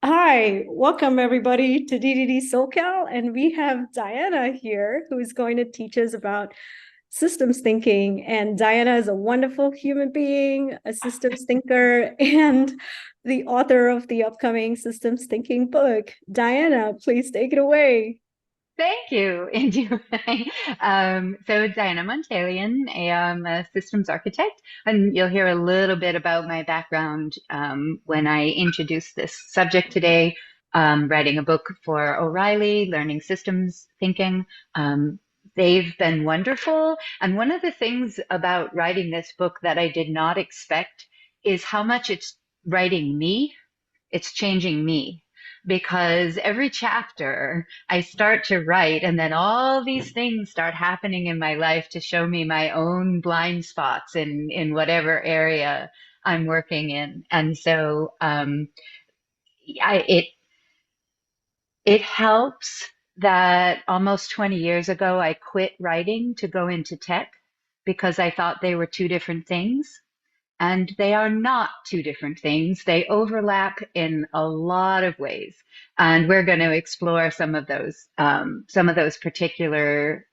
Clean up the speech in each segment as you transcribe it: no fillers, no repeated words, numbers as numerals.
Hi, welcome everybody to DDD SoCal, and we have Diana here who is going to teach us about systems thinking. And Diana is a wonderful human being, a systems thinker, and the author of the upcoming systems thinking book. Diana, please take it away. Thank you, Indy. So Diana Montalion, I'm a systems architect, and you'll hear a little bit about my background when I introduce this subject today. Writing a book for O'Reilly, Learning Systems Thinking. They've been wonderful, and one of the things about writing this book that I did not expect is how much it's writing me. It's changing me because every chapter I start to write, and then all these things start happening in my life to show me my own blind spots in whatever area I'm working in. And so I, it helps that almost 20 years ago I quit writing to go into tech because I thought they were two different things. And they are not two different things. They overlap in a lot of ways. And we're going to explore some of those particular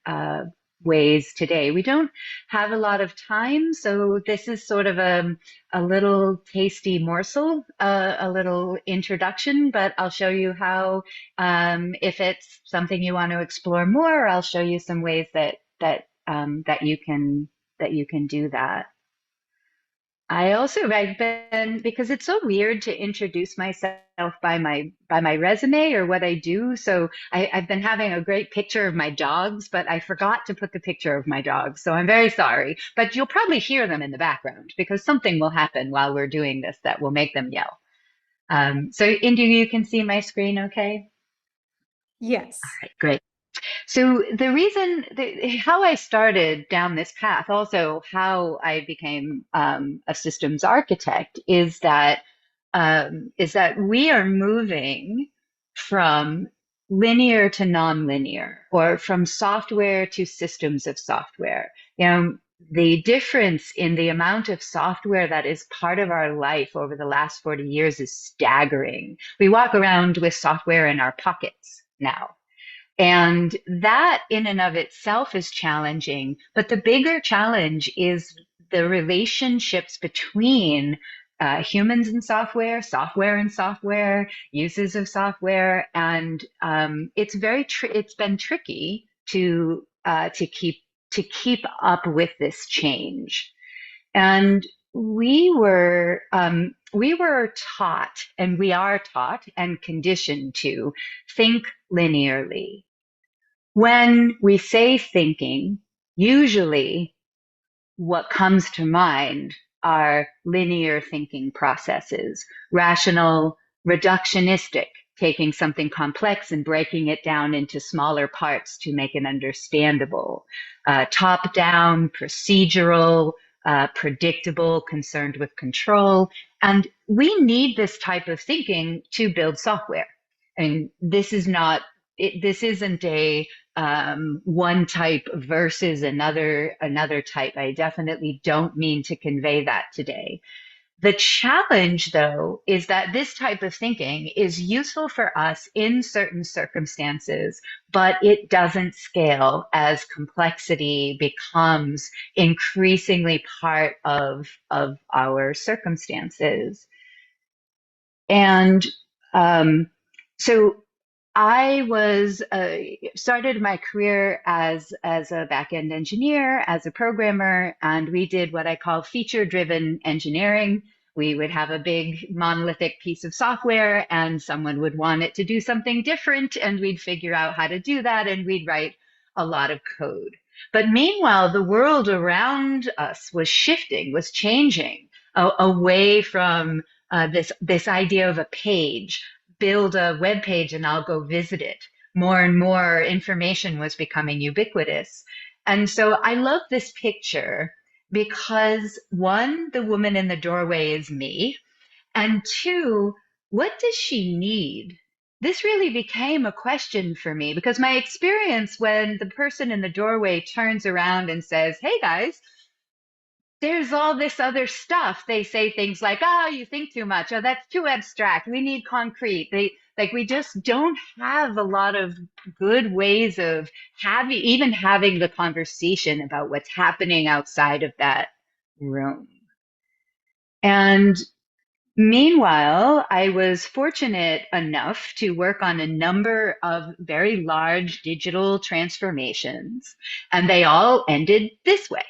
ways today. We don't have a lot of time, so this is sort of a little tasty morsel, a little introduction, but I'll show you how, if it's something you want to explore more, I'll show you some ways that you can do that. I've been because it's so weird to introduce myself by my resume or what I do. So I've been having a great picture of my dogs, but I forgot to put the picture of my dogs. So I'm very sorry. But you'll probably hear them in the background because something will happen while we're doing this that will make them yell. So Indu, you can see my screen, okay? All Yes. right, great. So how I started down this path, also how I became a systems architect, is that we are moving from linear to nonlinear, or from software to systems of software. You know, the difference in the amount of software that is part of our life over the last 40 years is staggering. We walk around with software in our pockets now. And that in and of itself is challenging. But the bigger challenge is the relationships between humans and software, software and software, uses of software, and it's been tricky to keep up with this change. And we were taught, and we are taught and conditioned to think linearly. When we say thinking, usually what comes to mind are linear thinking processes, rational, reductionistic, taking something complex and breaking it down into smaller parts to make it understandable, top down, procedural, predictable, concerned with control. And we need this type of thinking to build software. And this isn't a one type versus another type. I definitely don't mean to convey that today. The challenge, though, is that this type of thinking is useful for us in certain circumstances, but it doesn't scale as complexity becomes increasingly part of our circumstances. And um, so I was started my career as a back-end engineer, as a programmer, and we did what I call feature-driven engineering. We would have a big monolithic piece of software, and someone would want it to do something different, and we'd figure out how to do that, and we'd write a lot of code. But meanwhile, the world around us was shifting, was changing away from this idea of a page, build a web page and I'll go visit it. More and more information was becoming ubiquitous. And so I love this picture because one, the woman in the doorway is me. And two, what does she need? This really became a question for me because my experience when the person in the doorway turns around and says, "Hey guys, there's all this other stuff. They say things like, oh, you think too much. Oh, that's too abstract. We need concrete. We just don't have a lot of good ways of even having the conversation about what's happening outside of that room. And meanwhile, I was fortunate enough to work on a number of very large digital transformations, and they all ended this way.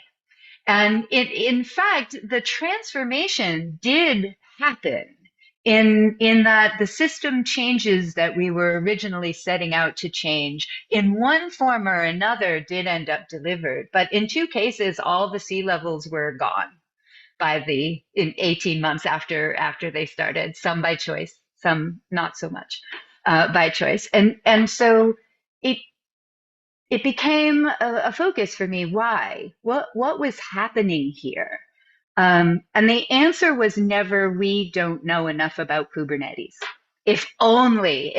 And in fact, the transformation did happen in that the system changes that we were originally setting out to change in one form or another did end up delivered. But in two cases, all the sea levels were gone in 18 months after they started, some by choice, some not so much by choice. And so it it became a focus for me. Why? What was happening here? And the answer was never, we don't know enough about Kubernetes. If only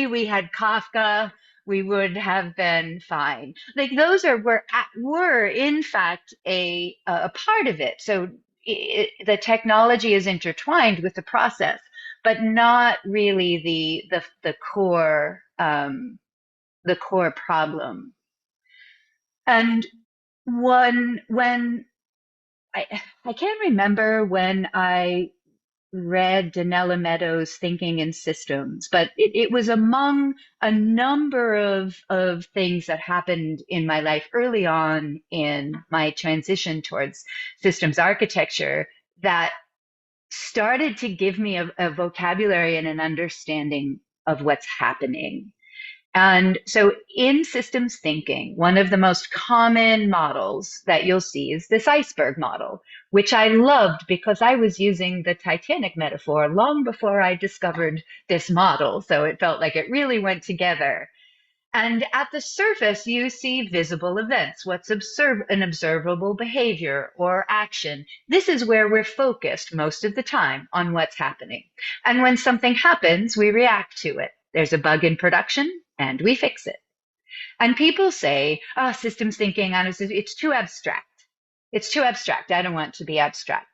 we had Kafka, we would have been fine. Like those were in fact a part of it. So the technology is intertwined with the process, but not really the core problem. And when I I can't remember when I read Donella Meadows' Thinking in Systems, but it was among a number of things that happened in my life early on in my transition towards systems architecture that started to give me a vocabulary and an understanding of what's happening. And so in systems thinking, one of the most common models that you'll see is this iceberg model, which I loved because I was using the Titanic metaphor long before I discovered this model. So it felt like it really went together. And at the surface, you see visible events. What's an observable behavior or action? This is where we're focused most of the time on what's happening. And when something happens, we react to it. There's a bug in production and we fix it. And people say, oh, systems thinking, it's too abstract. It's too abstract. I don't want to be abstract.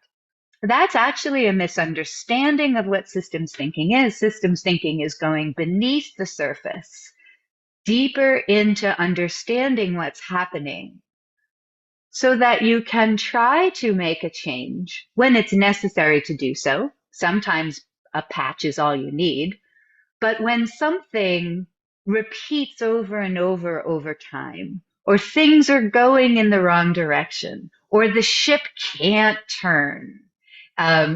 That's actually a misunderstanding of what systems thinking is. Systems thinking is going beneath the surface, deeper into understanding what's happening so that you can try to make a change when it's necessary to do so. Sometimes a patch is all you need. But when something repeats over and over time, or things are going in the wrong direction, or the ship can't turn,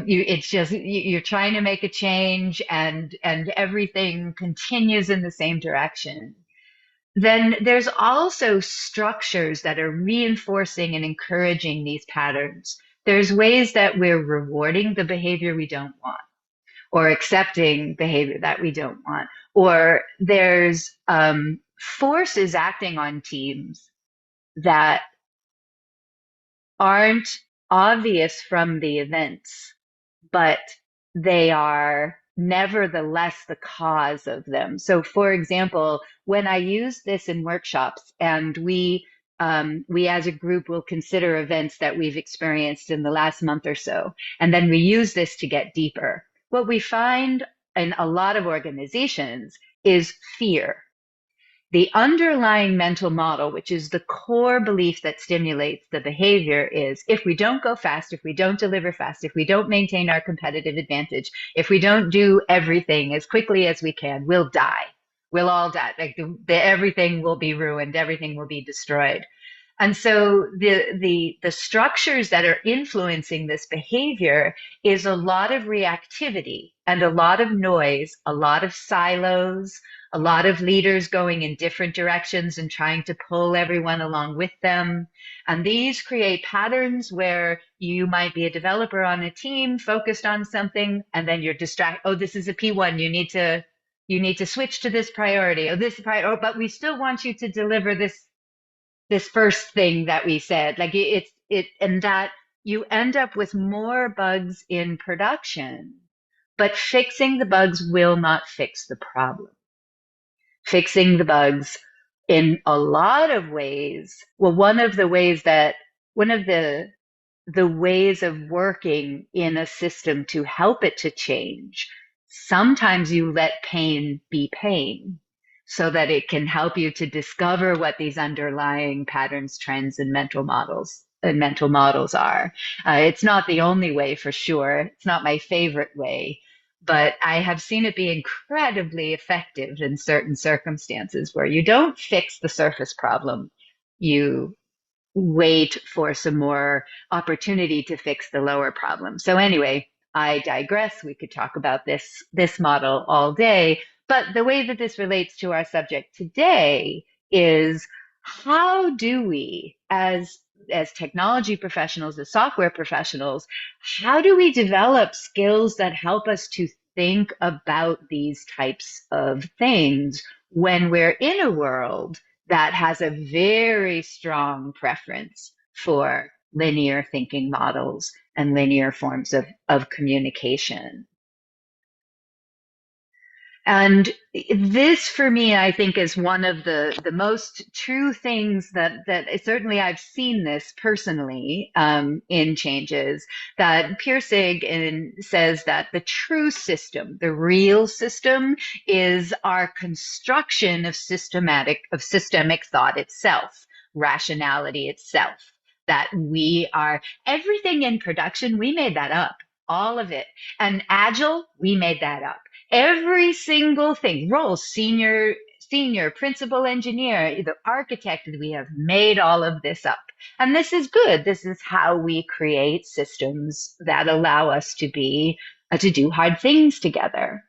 you're trying to make a change and everything continues in the same direction. Then there's also structures that are reinforcing and encouraging these patterns. There's ways that we're rewarding the behavior we don't want or accepting behavior that we don't want. Or there's forces acting on teams that aren't obvious from the events, but they are nevertheless the cause of them. So, for example, when I use this in workshops and we as a group will consider events that we've experienced in the last month or so, and then we use this to get deeper. What we find in a lot of organizations is fear. The underlying mental model, which is the core belief that stimulates the behavior, is if we don't go fast, if we don't deliver fast, if we don't maintain our competitive advantage, if we don't do everything as quickly as we can, we'll die. We'll all die. Like everything will be ruined, everything will be destroyed. And so the structures that are influencing this behavior is a lot of reactivity and a lot of noise, a lot of silos, a lot of leaders going in different directions and trying to pull everyone along with them. And these create patterns where you might be a developer on a team focused on something, and then you're distracted. Oh, this is a P1. You need to switch to this priority. But we still want you to deliver this first thing that we said. And that you end up with more bugs in production, but fixing the bugs will not fix the problem. Fixing the bugs in a lot of ways. Well, one of the the ways of working in a system to help it to change, sometimes you let pain be pain so that it can help you to discover what these underlying patterns, trends, and mental models are. It's not the only way for sure. It's not my favorite way, but I have seen it be incredibly effective in certain circumstances where you don't fix the surface problem. You wait for some more opportunity to fix the lower problem. So anyway, I digress. We could talk about this model all day, but the way that this relates to our subject today is how do we as technology professionals, as software professionals, how do we develop skills that help us to think about these types of things when we're in a world that has a very strong preference for linear thinking models and linear forms of communication. And this, for me, I think is one of the most true things that certainly I've seen this personally in changes that Pirsig says that the true system, the real system, is our construction of systemic thought itself, rationality itself. That we are everything in production, we made that up, all of it. And Agile, we made that up. Every single thing, role, senior, principal engineer, the architect, we have made all of this up. And this is good. This is how we create systems that allow us to do hard things together.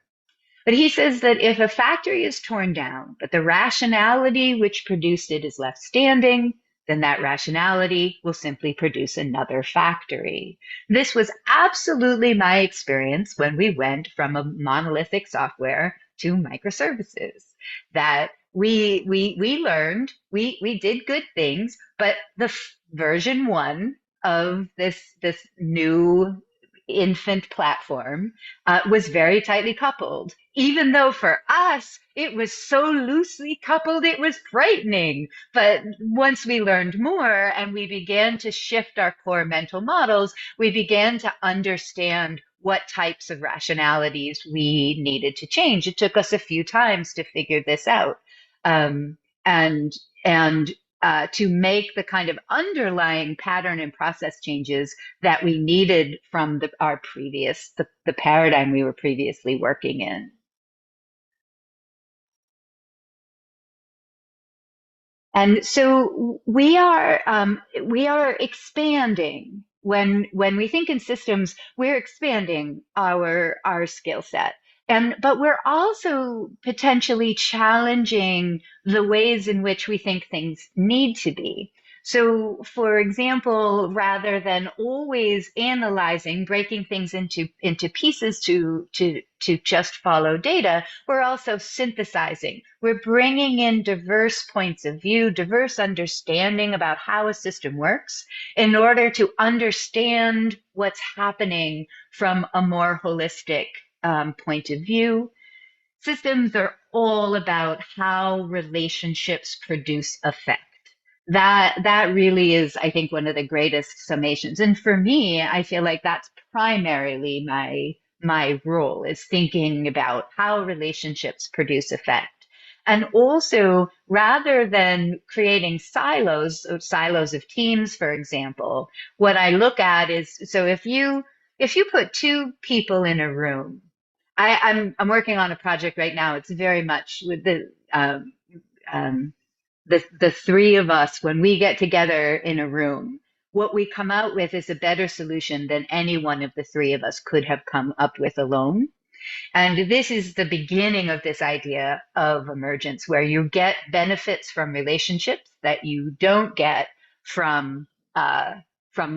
But he says that if a factory is torn down, but the rationality which produced it is left standing, then that rationality will simply produce another factory. This was absolutely my experience when we went from a monolithic software to microservices. That we learned, we did good things, but the version one of this new infant platform was very tightly coupled, even though for us it was so loosely coupled it was frightening. But once we learned more and we began to shift our core mental models, we began to understand what types of rationalities we needed to change. It took us a few times to figure this out. Um, and and to make the kind of underlying pattern and process changes that we needed from the paradigm we were previously working in. And so we are expanding when we think in systems, we're expanding our skill set. But we're also potentially challenging the ways in which we think things need to be. So, for example, rather than always analyzing, breaking things into pieces to just follow data, we're also synthesizing. We're bringing in diverse points of view, diverse understanding about how a system works in order to understand what's happening from a more holistic point of view. Systems are all about how relationships produce effect. That really is, I think, one of the greatest summations. And for me, I feel like that's primarily my role, is thinking about how relationships produce effect. And also, rather than creating silos of teams, for example, what I look at is, so if you put two people in a room, I'm working on a project right now. It's very much with um, the three of us, when we get together in a room, what we come out with is a better solution than any one of the three of us could have come up with alone. And this is the beginning of this idea of emergence, where you get benefits from relationships that you don't get from uh,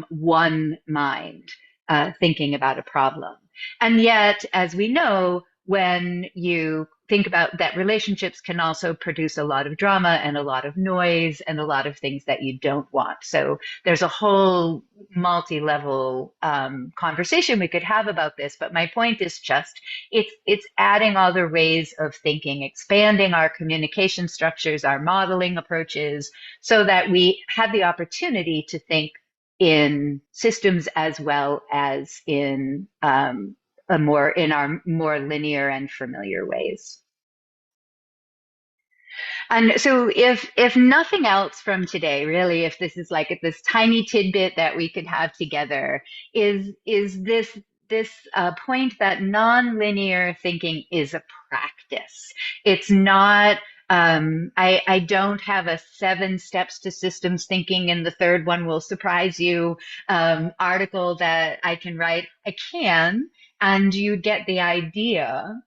one mind thinking about a problem. And yet, as we know, when you think about that, relationships can also produce a lot of drama and a lot of noise and a lot of things that you don't want. So there's a whole multi-level conversation we could have about this. But my point is just it's adding other ways of thinking, expanding our communication structures, our modeling approaches, so that we have the opportunity to think in systems as well as in in our more linear and familiar ways. And so if nothing else from today, really, if this is like this tiny tidbit that we could have together, is this point that nonlinear thinking is a practice. It's not I don't have a 7 steps to systems thinking and the third one will surprise you article that I can write. I can, and you get the idea.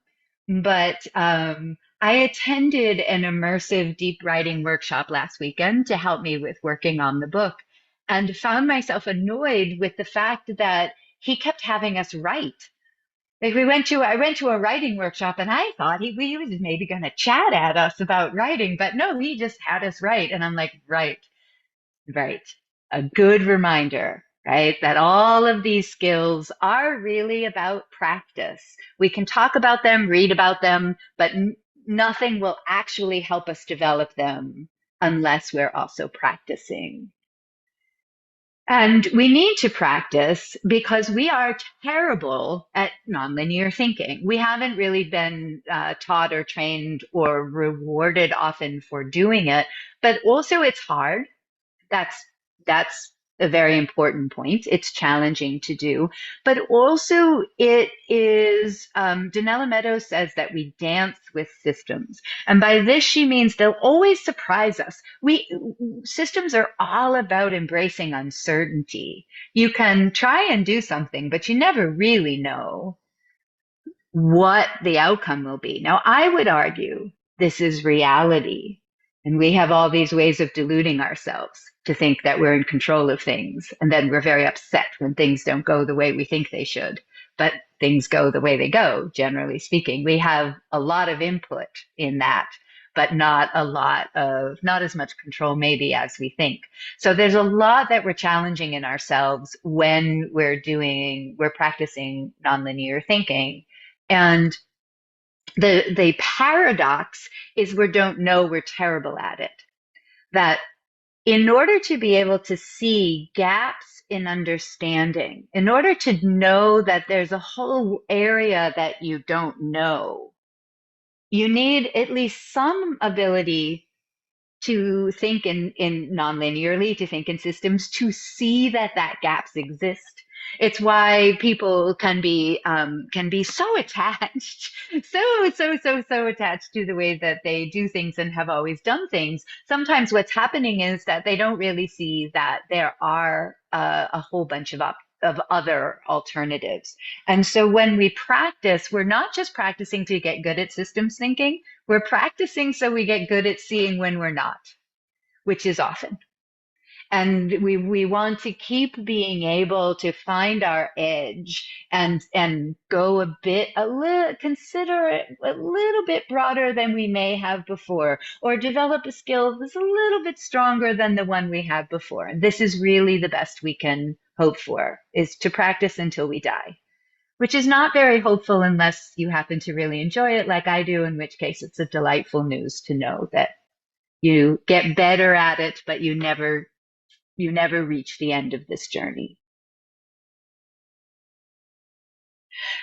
But I attended an immersive deep writing workshop last weekend to help me with working on the book and found myself annoyed with the fact that he kept having us write. Like I went to a writing workshop and I thought he was maybe going to chat at us about writing, but no, he just had us write. And I'm like, right. Right. A good reminder, right? That all of these skills are really about practice. We can talk about them, read about them, but nothing will actually help us develop them unless we're also practicing. And we need to practice because we are terrible at nonlinear thinking. We haven't really been taught or trained or rewarded often for doing it, but also it's hard. That's a very important point. It's challenging to do, but also it is. Donella Meadows says that we dance with systems, and by this she means they'll always surprise us. We systems are all about embracing uncertainty. You can try and do something, but you never really know what the outcome will be. Now, I would argue this is reality. And we have all these ways of deluding ourselves to think that we're in control of things. And then we're very upset when things don't go the way we think they should. But things go the way they go, generally speaking. We have a lot of input in that, but not as much control maybe as we think. So there's a lot that we're challenging in ourselves when we're practicing nonlinear thinking. And the paradox is we don't know we're terrible at it. That in order to be able to see gaps in understanding, in order to know that there's a whole area that you don't know, you need at least some ability to think in non-linearly, to think in systems, to see that gaps exist. It's why people can be so attached, so attached to the way that they do things and have always done things. Sometimes what's happening is that they don't really see that there are a whole bunch of other alternatives. And so when we practice, we're not just practicing to get good at systems thinking, we're practicing so we get good at seeing when we're not, which is often. And we want to keep being able to find our edge and consider it a little bit broader than we may have before, or develop a skill that's a little bit stronger than the one we had before. And this is really the best we can hope for, is to practice until we die, which is not very hopeful unless you happen to really enjoy it like I do, in which case it's a delightful news to know that you get better at it, but you never reach the end of this journey.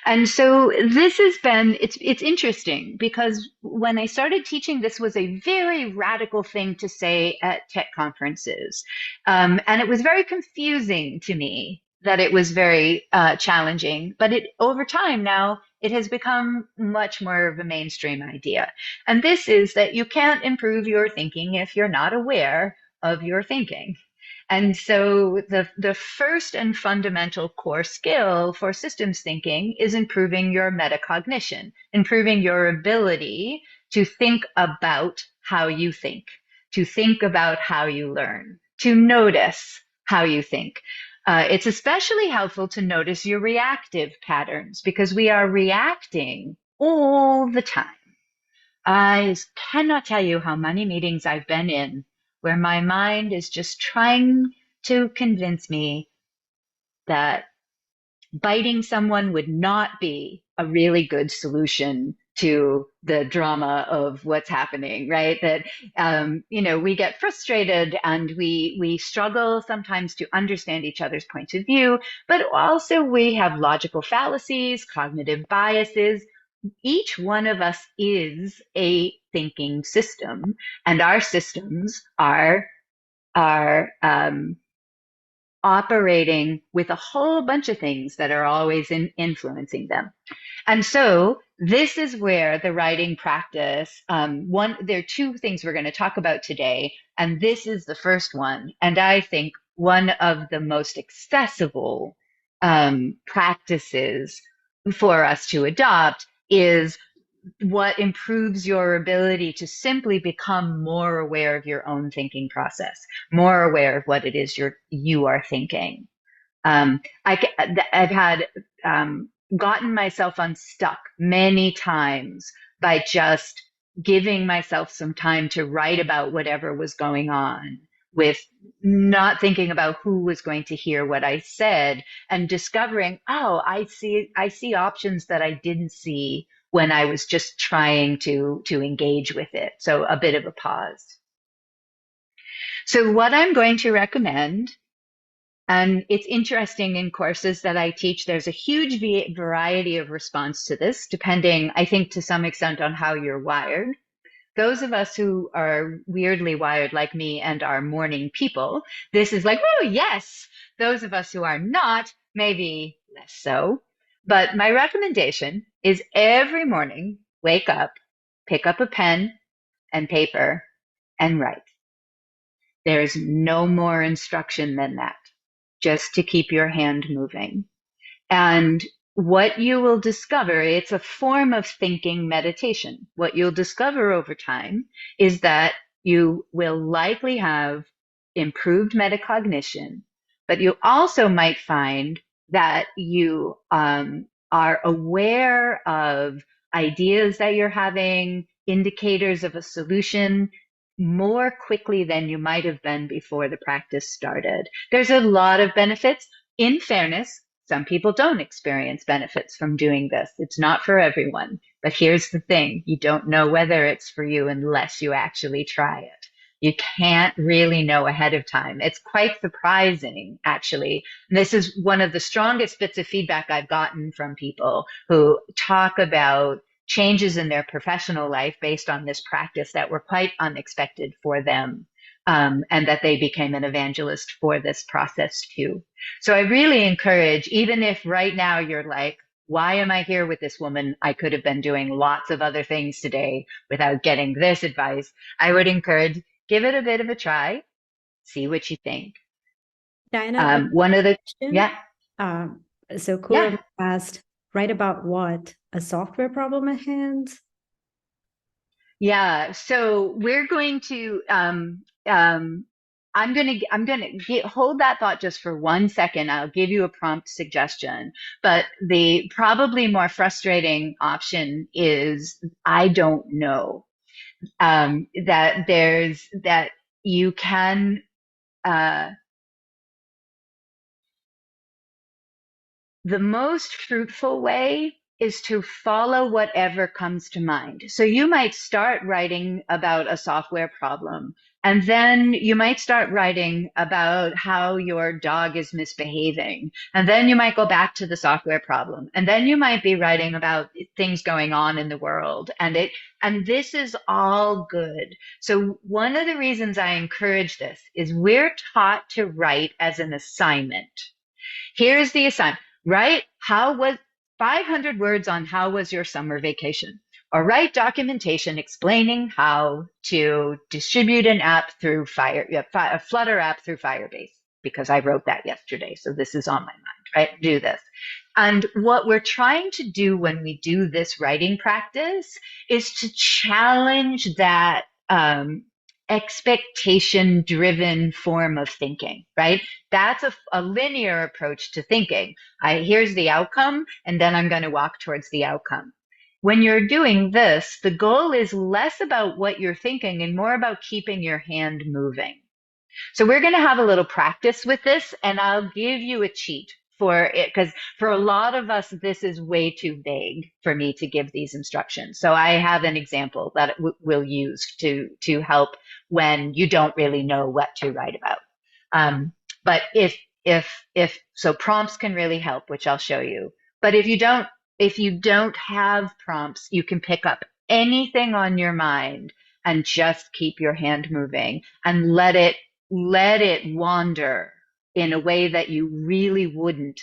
And so this has been, it's interesting because when I started teaching, this was a very radical thing to say at tech conferences. And it was very confusing to me that it was very challenging, but over time now, it has become much more of a mainstream idea. And this is that you can't improve your thinking if you're not aware of your thinking. And so the first and fundamental core skill for systems thinking is improving your metacognition, improving your ability to think about how you think, to think about how you learn, to notice how you think. It's especially helpful to notice your reactive patterns because we are reacting all the time. I cannot tell you how many meetings I've been in where my mind is just trying to convince me that biting someone would not be a really good solution to the drama of what's happening, right? That, we get frustrated and we struggle sometimes to understand each other's points of view, but also we have logical fallacies, cognitive biases. Each one of us is a thinking system, and our systems are operating with a whole bunch of things that are always influencing them. And so this is where the writing practice, there are two things we're going to talk about today, and this is the first one. And I think one of the most accessible practices for us to adopt is what improves your ability to simply become more aware of your own thinking process, more aware of what it is you are thinking. I've had gotten myself unstuck many times by just giving myself some time to write about whatever was going on, with not thinking about who was going to hear what I said, and discovering, oh, I see options that I didn't see when I was just trying to engage with it. So a bit of a pause. So what I'm going to recommend, and it's interesting in courses that I teach, there's a huge variety of response to this, depending, I think, to some extent on how you're wired. Those of us who are weirdly wired like me and are morning people, this is like, oh, yes. Those of us who are not, maybe less so. But my recommendation is every morning, wake up, pick up a pen and paper and write. There's no more instruction than that, just to keep your hand moving. And what you will discover, it's a form of thinking meditation. What you'll discover over time is that you will likely have improved metacognition, but you also might find that you are aware of ideas that you're having, indicators of a solution, more quickly than you might have been before the practice started. There's a lot of benefits. In fairness, some people don't experience benefits from doing this. It's not for everyone. But here's the thing. You don't know whether it's for you unless you actually try it. You can't really know ahead of time. It's quite surprising, actually. This is one of the strongest bits of feedback I've gotten from people who talk about changes in their professional life based on this practice that were quite unexpected for them, and that they became an evangelist for this process too. So I really encourage, even if right now you're like, why am I here with this woman? I could have been doing lots of other things today without getting this advice. I would encourage, give it a bit of a try, see what you think. Diana, One of the, question. yeah, So yeah. Kuram asked, write about what? A software problem at hand? Yeah, so we're going to I'm gonna hold that thought just for 1 second. I'll give you a prompt suggestion, but the probably more frustrating option is I don't know. That you can uh, the most fruitful way is to follow whatever comes to mind. So you might start writing about a software problem, and then you might start writing about how your dog is misbehaving. And then you might go back to the software problem. And then you might be writing about things going on in the world. And this is all good. So one of the reasons I encourage this is we're taught to write as an assignment. Here's the assignment. Write 500 words on how was your summer vacation, or write documentation explaining how to distribute an app through a Flutter app through Firebase, because I wrote that yesterday. So this is on my mind, right? Do this. And what we're trying to do when we do this writing practice is to challenge that expectation driven form of thinking, right? That's a linear approach to thinking. Here's the outcome, and then I'm going to walk towards the outcome. When you're doing this, the goal is less about what you're thinking and more about keeping your hand moving. So we're going to have a little practice with this, and I'll give you a cheat. for it, because for a lot of us, this is way too vague for me to give these instructions. So I have an example that we'll use to help when you don't really know what to write about. Um, but if so, prompts can really help, which I'll show you. But if you don't have prompts, you can pick up anything on your mind and just keep your hand moving and let it wander in a way that you really wouldn't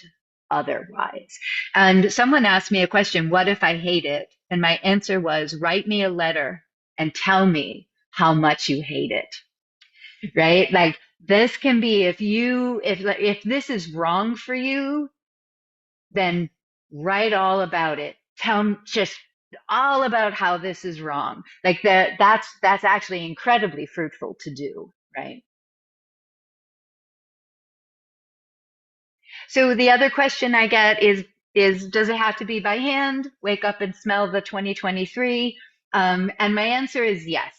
otherwise. And someone asked me a question, what if I hate it? And my answer was, write me a letter and tell me how much you hate it. Right? Like this can be, if this is wrong for you, then write all about it. Tell just all about how this is wrong. Like that's actually incredibly fruitful to do, right? So the other question I get is does it have to be by hand? Wake up and smell the 2023. And my answer is yes.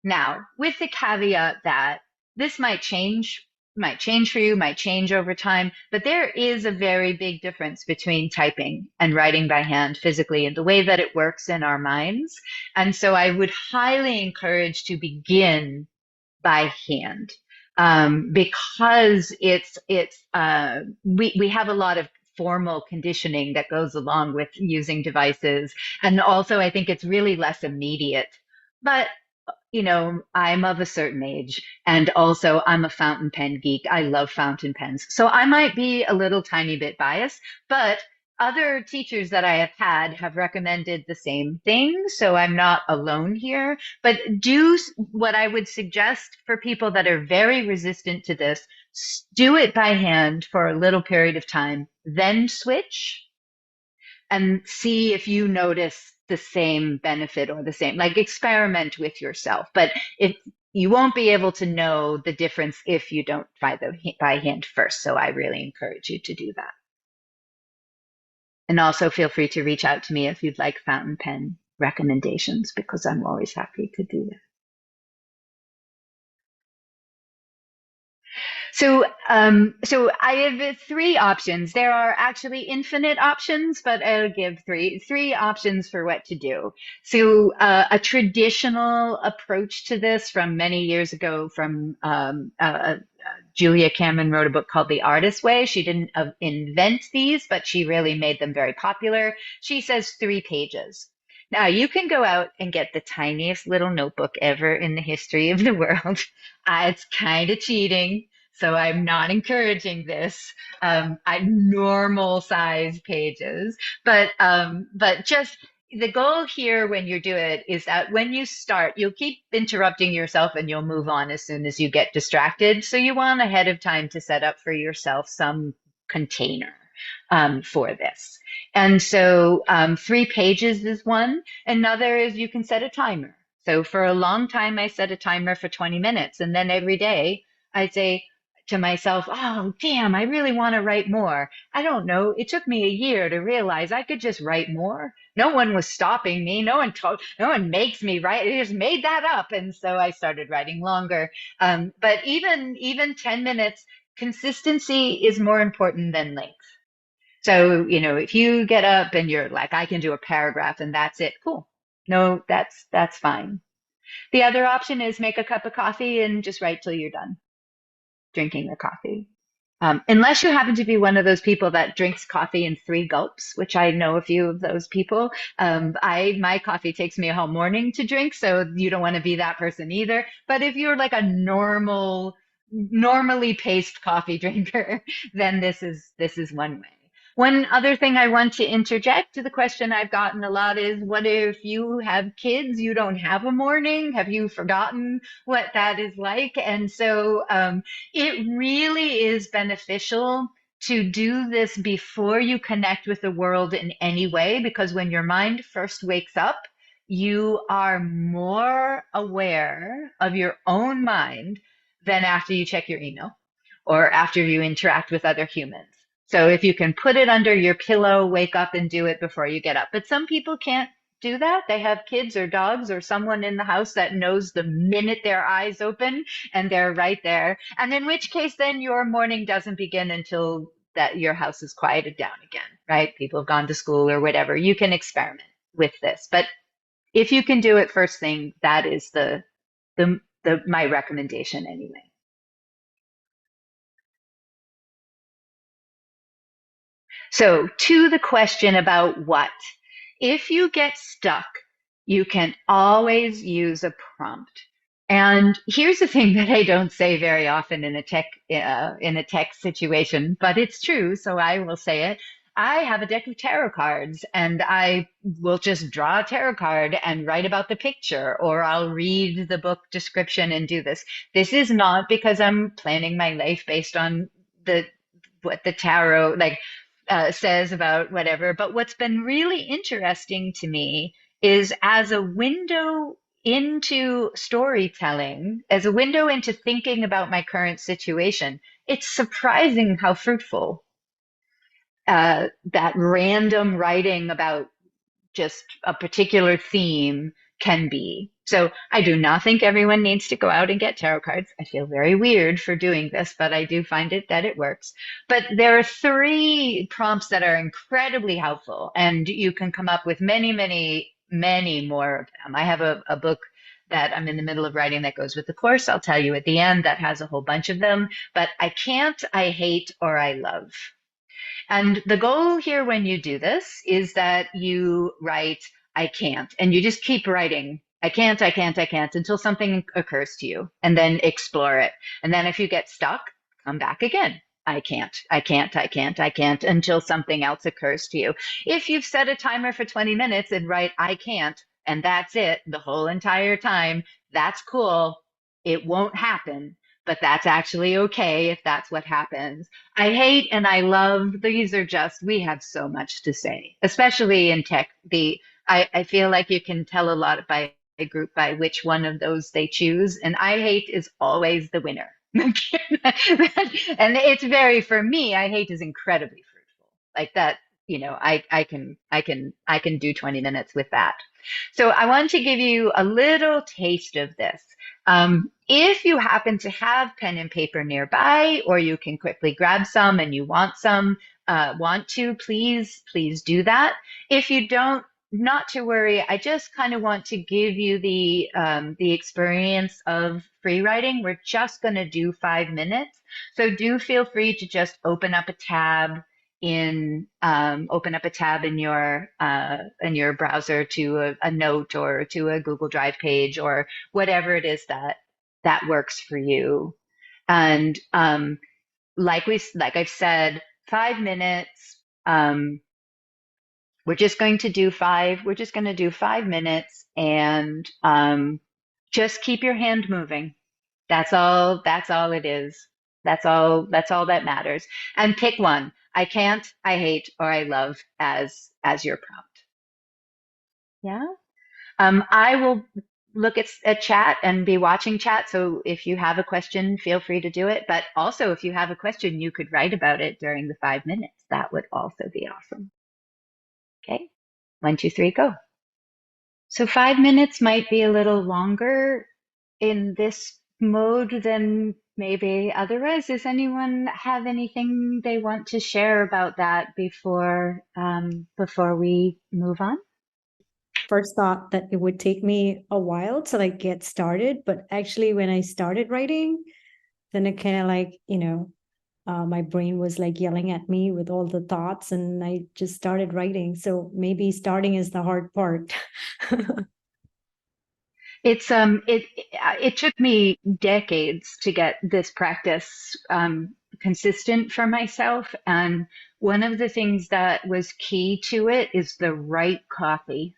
Now, with the caveat that this might change for you, might change over time, but there is a very big difference between typing and writing by hand physically and the way that it works in our minds. And so I would highly encourage to begin by hand, because we have a lot of formal conditioning that goes along with using devices, and also I think it's really less immediate. But I'm of a certain age, and also I'm a fountain pen geek. I love fountain pens. So I might be a little tiny bit biased, but other teachers that I have had have recommended the same thing. So I'm not alone here. But what I would suggest for people that are very resistant to this, do it by hand for a little period of time, then switch and see if you notice the same benefit or the same, like experiment with yourself. But if you won't be able to know the difference if you don't try the by hand first. So I really encourage you to do that. And also feel free to reach out to me if you'd like fountain pen recommendations, because I'm always happy to do that. So I have three options. There are actually infinite options, but I'll give three options for what to do. So a traditional approach to this from many years ago from Julia Cameron wrote a book called The Artist Way. She didn't invent these, but she really made them very popular. She says 3 pages. Now you can go out and get the tiniest little notebook ever in the history of the world. It's kind of cheating. So I'm not encouraging this. I normal size pages, but just the goal here when you do it is that when you start, you'll keep interrupting yourself and you'll move on as soon as you get distracted. So you want ahead of time to set up for yourself some container for this. And so 3 pages is one. Another is you can set a timer. So for a long time, I set a timer for 20 minutes. And then every day I say to myself, oh, damn, I really want to write more. I don't know. It took me a year to realize I could just write more. No one was stopping me. No one makes me write. I just made that up. And so I started writing longer. But even 10 minutes, consistency is more important than length. So, if you get up and you're like, I can do a paragraph and that's it, cool. No, that's fine. The other option is make a cup of coffee and just write till you're done drinking the coffee. Unless you happen to be one of those people that drinks coffee in 3 gulps, which I know a few of those people. My coffee takes me a whole morning to drink, so you don't want to be that person either. But if you're like a normally paced coffee drinker, then this is one way. One other thing I want to interject to the question I've gotten a lot is, what if you have kids, you don't have a morning? Have you forgotten what that is like? And so it really is beneficial to do this before you connect with the world in any way, because when your mind first wakes up, you are more aware of your own mind than after you check your email or after you interact with other humans. So if you can put it under your pillow, wake up and do it before you get up. But some people can't do that. They have kids or dogs or someone in the house that knows the minute their eyes open and they're right there. And in which case, then your morning doesn't begin until that your house is quieted down again, right? People have gone to school or whatever. You can experiment with this. But if you can do it first thing, that is the my recommendation anyway. So, to the question about what, if you get stuck, you can always use a prompt. And here's the thing that I don't say very often in a tech situation, but it's true, so I will say it. I have a deck of tarot cards, and I will just draw a tarot card and write about the picture, or I'll read the book description and do this. This is not because I'm planning my life based on the what the tarot says about whatever. But what's been really interesting to me is as a window into storytelling, as a window into thinking about my current situation, it's surprising how fruitful that random writing about just a particular theme can be. So I do not think everyone needs to go out and get tarot cards. I feel very weird for doing this, but I do find it that it works. But there are three prompts that are incredibly helpful, and you can come up with many, many, many more of them. I have a book that I'm in the middle of writing that goes with the course. I'll tell you at the end that has a whole bunch of them, but I can't, I hate, or I love. And the goal here when you do this is that you write, I can't, and you just keep writing, I can't, until something occurs to you, and then explore it. And then if you get stuck, come back again. I can't, until something else occurs to you. If you've set a timer for 20 minutes and write, I can't, and that's it the whole entire time, that's cool. It won't happen, but that's actually okay if that's what happens. I hate and I love, these are just, we have so much to say, especially in tech. I feel like you can tell a lot by a group by which one of those they choose. And I hate is always the winner. And it's very, for me, I hate is incredibly fruitful. Like that, I can do 20 minutes with that. So I want to give you a little taste of this. If you happen to have pen and paper nearby, or you can quickly grab some and you want to, please do that. If you don't, not to worry. I just kind of want to give you the experience of free writing. We're just going to do 5 minutes. So do feel free to just open up a tab in your browser to a note or to a Google Drive page or whatever it is that works for you. And like I've said, 5 minutes. We're just going to do 5 minutes, and just keep your hand moving. That's all it is. That's all that matters. And pick one. I can't, I hate, or I love as your prompt. Yeah. I will look at chat and be watching chat. So if you have a question, feel free to do it. But also, if you have a question, you could write about it during the 5 minutes. That would also be awesome. Okay. 1, 2, 3, go. So 5 minutes might be a little longer in this mode than maybe otherwise. Does anyone have anything they want to share about that before we move on? First thought that it would take me a while to like get started, but actually when I started writing, then it kind of like, my brain was like yelling at me with all the thoughts, and I just started writing. So maybe starting is the hard part. It took me decades to get this practice consistent for myself, and one of the things that was key to it is the right coffee,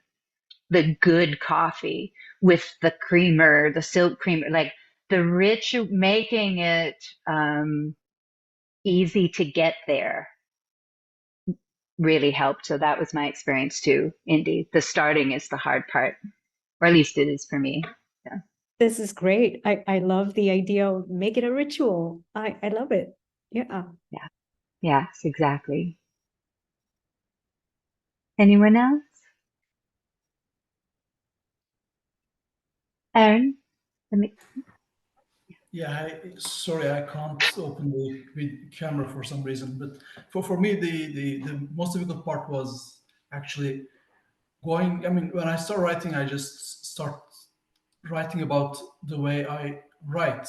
the good coffee with the creamer, the silk creamer, like the rich, making it easy to get there really helped. So that was my experience too, Indy. The starting is the hard part, or at least it is for me. Yeah. This is great. I love the idea of make it a ritual. I love it. Yeah. Yeah. Yes, exactly. Anyone else? Aaron? Let me, Yeah, sorry, I can't open the camera for some reason. But for me, the most difficult part was actually going. I mean, when I start writing, I just start writing about the way I write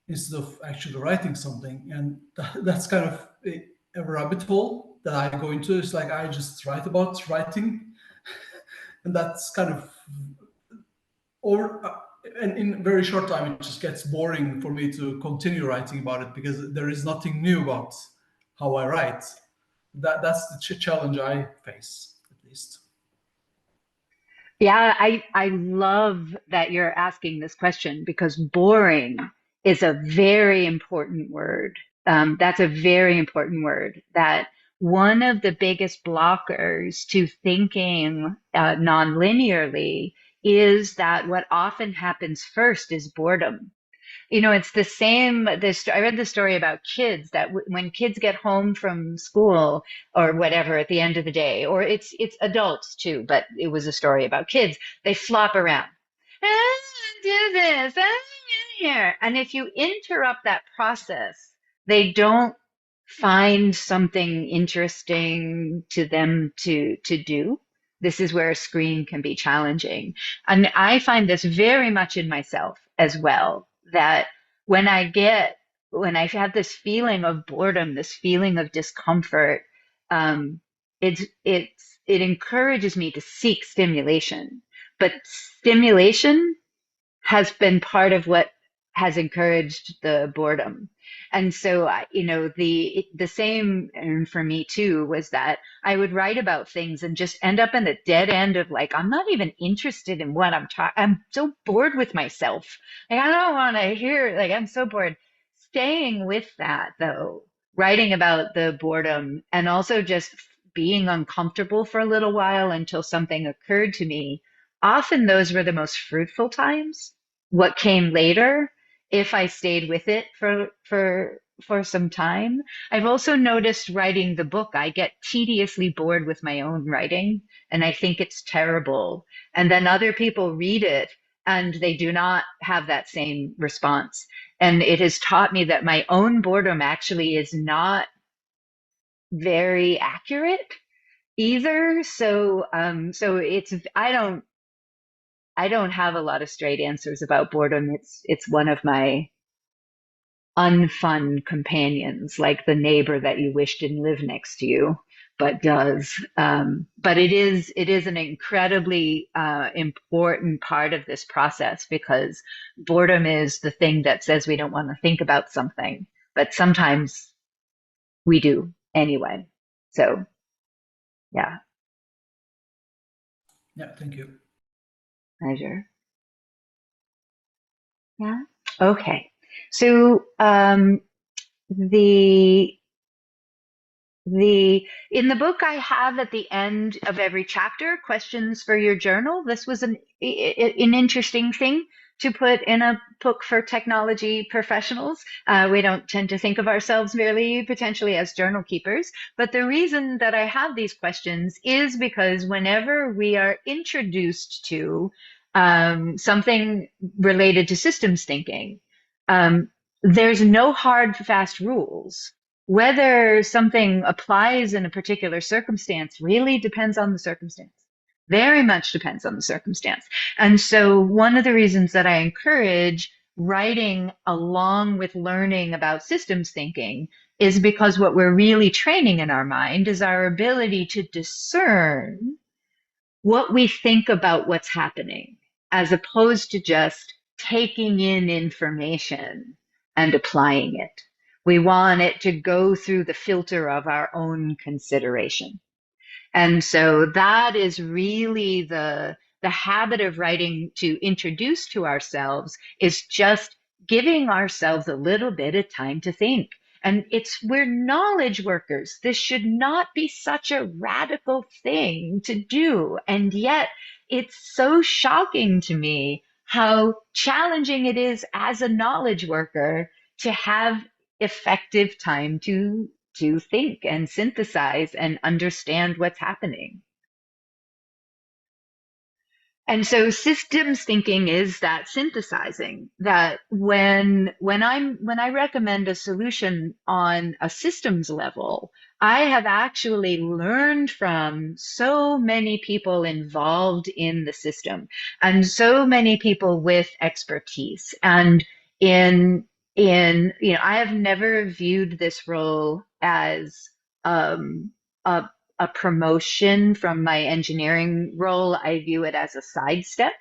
instead of actually writing something, and that's kind of a rabbit hole that I go into. It's like I just write about writing, and that's kind of or and in very short time it just gets boring for me to continue writing about it because there is nothing new about how I write. That's the challenge I face, at least. Yeah, I love that you're asking this question because boring is a very important word. That's a very important word. That one of the biggest blockers to thinking non-linearly is that what often happens first is boredom. It's the same. This I read the story about kids that when kids get home from school or whatever at the end of the day, or it's adults too, but it was a story about kids. They flop around. Do this, here, and if you interrupt that process, they don't find something interesting to them to do. This is where a screen can be challenging. And I find this very much in myself as well, that when when I have this feeling of boredom, this feeling of discomfort, um, it encourages me to seek stimulation. But stimulation has been part of what has encouraged the boredom. And so, the same for me too was that I would write about things and just end up in the dead end of like, I'm not even interested in what I'm talking. I'm so bored with myself. Like, I don't want to hear, like, I'm so bored. Staying with that though, writing about the boredom and also just being uncomfortable for a little while until something occurred to me. Often those were the most fruitful times. What came later, if I stayed with it for some time. I've also noticed writing the book, I get tediously bored with my own writing, and I think it's terrible. And then other people read it and they do not have that same response. And it has taught me that my own boredom actually is not very accurate either. So it's I don't have a lot of straight answers about boredom. It's one of my unfun companions, like the neighbor that you wish didn't live next to you, but does. But it is an incredibly important part of this process because boredom is the thing that says we don't want to think about something, but sometimes we do anyway. So yeah, Yeah, thank you. pleasure. Yeah. Okay. So the The in the book I have at the end of every chapter questions for your journal. This was an interesting thing to put in a book for technology professionals. We don't tend to think of ourselves merely potentially as journal keepers, but the reason that I have these questions is because whenever we are introduced to something related to systems thinking, um, there's no hard, fast rules. Whether something applies in a particular circumstance really depends on the circumstance. Very much depends on the circumstance. And so one of the reasons that I encourage writing along with learning about systems thinking is because what we're really training in our mind is our ability to discern what we think about what's happening, as opposed to just taking in information and applying it. We want it to go through the filter of our own consideration. And so that is really the habit of writing to introduce to ourselves is just giving ourselves a little bit of time to think. And we're knowledge workers. This should not be such a radical thing to do. And yet it's so shocking to me how challenging it is as a knowledge worker to have effective time to think and synthesize and understand what's happening. And so systems thinking is that synthesizing, that when I recommend a solution on a systems level, I have actually learned from so many people involved in the system and so many people with expertise. And in I have never viewed this role as a a promotion from my engineering role. I view it as a sidestep,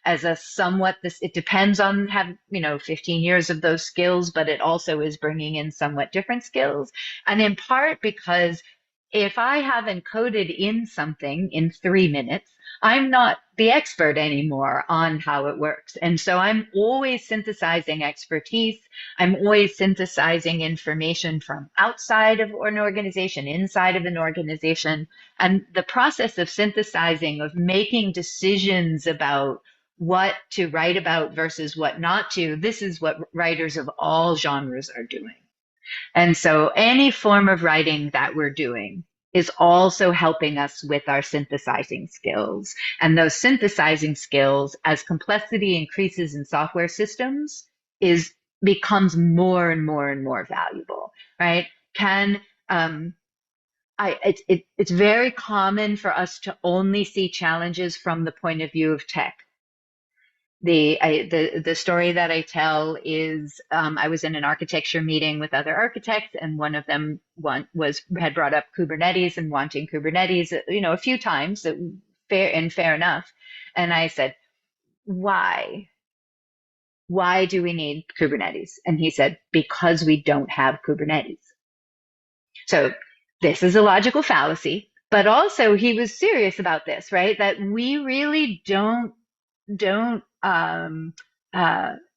as a somewhat this, it depends on have, 15 years of those skills, but it also is bringing in somewhat different skills. And in part because if I haven't coded in something in 3 minutes, I'm not the expert anymore on how it works. And so I'm always synthesizing expertise. I'm always synthesizing information from outside of an organization, inside of an organization. And the process of synthesizing, of making decisions about what to write about versus what not to, this is what writers of all genres are doing. And so any form of writing that we're doing is also helping us with our synthesizing skills. And those synthesizing skills, as complexity increases in software systems, is becomes more and more and more valuable, right? It's very common for us to only see challenges from the point of view of tech. The story that I tell is I was in an architecture meeting with other architects, and one of them had brought up Kubernetes and wanting Kubernetes, a few times, fair enough. And I said, why? Why do we need Kubernetes? And he said, because we don't have Kubernetes. So this is a logical fallacy, but also he was serious about this, right? That we really don't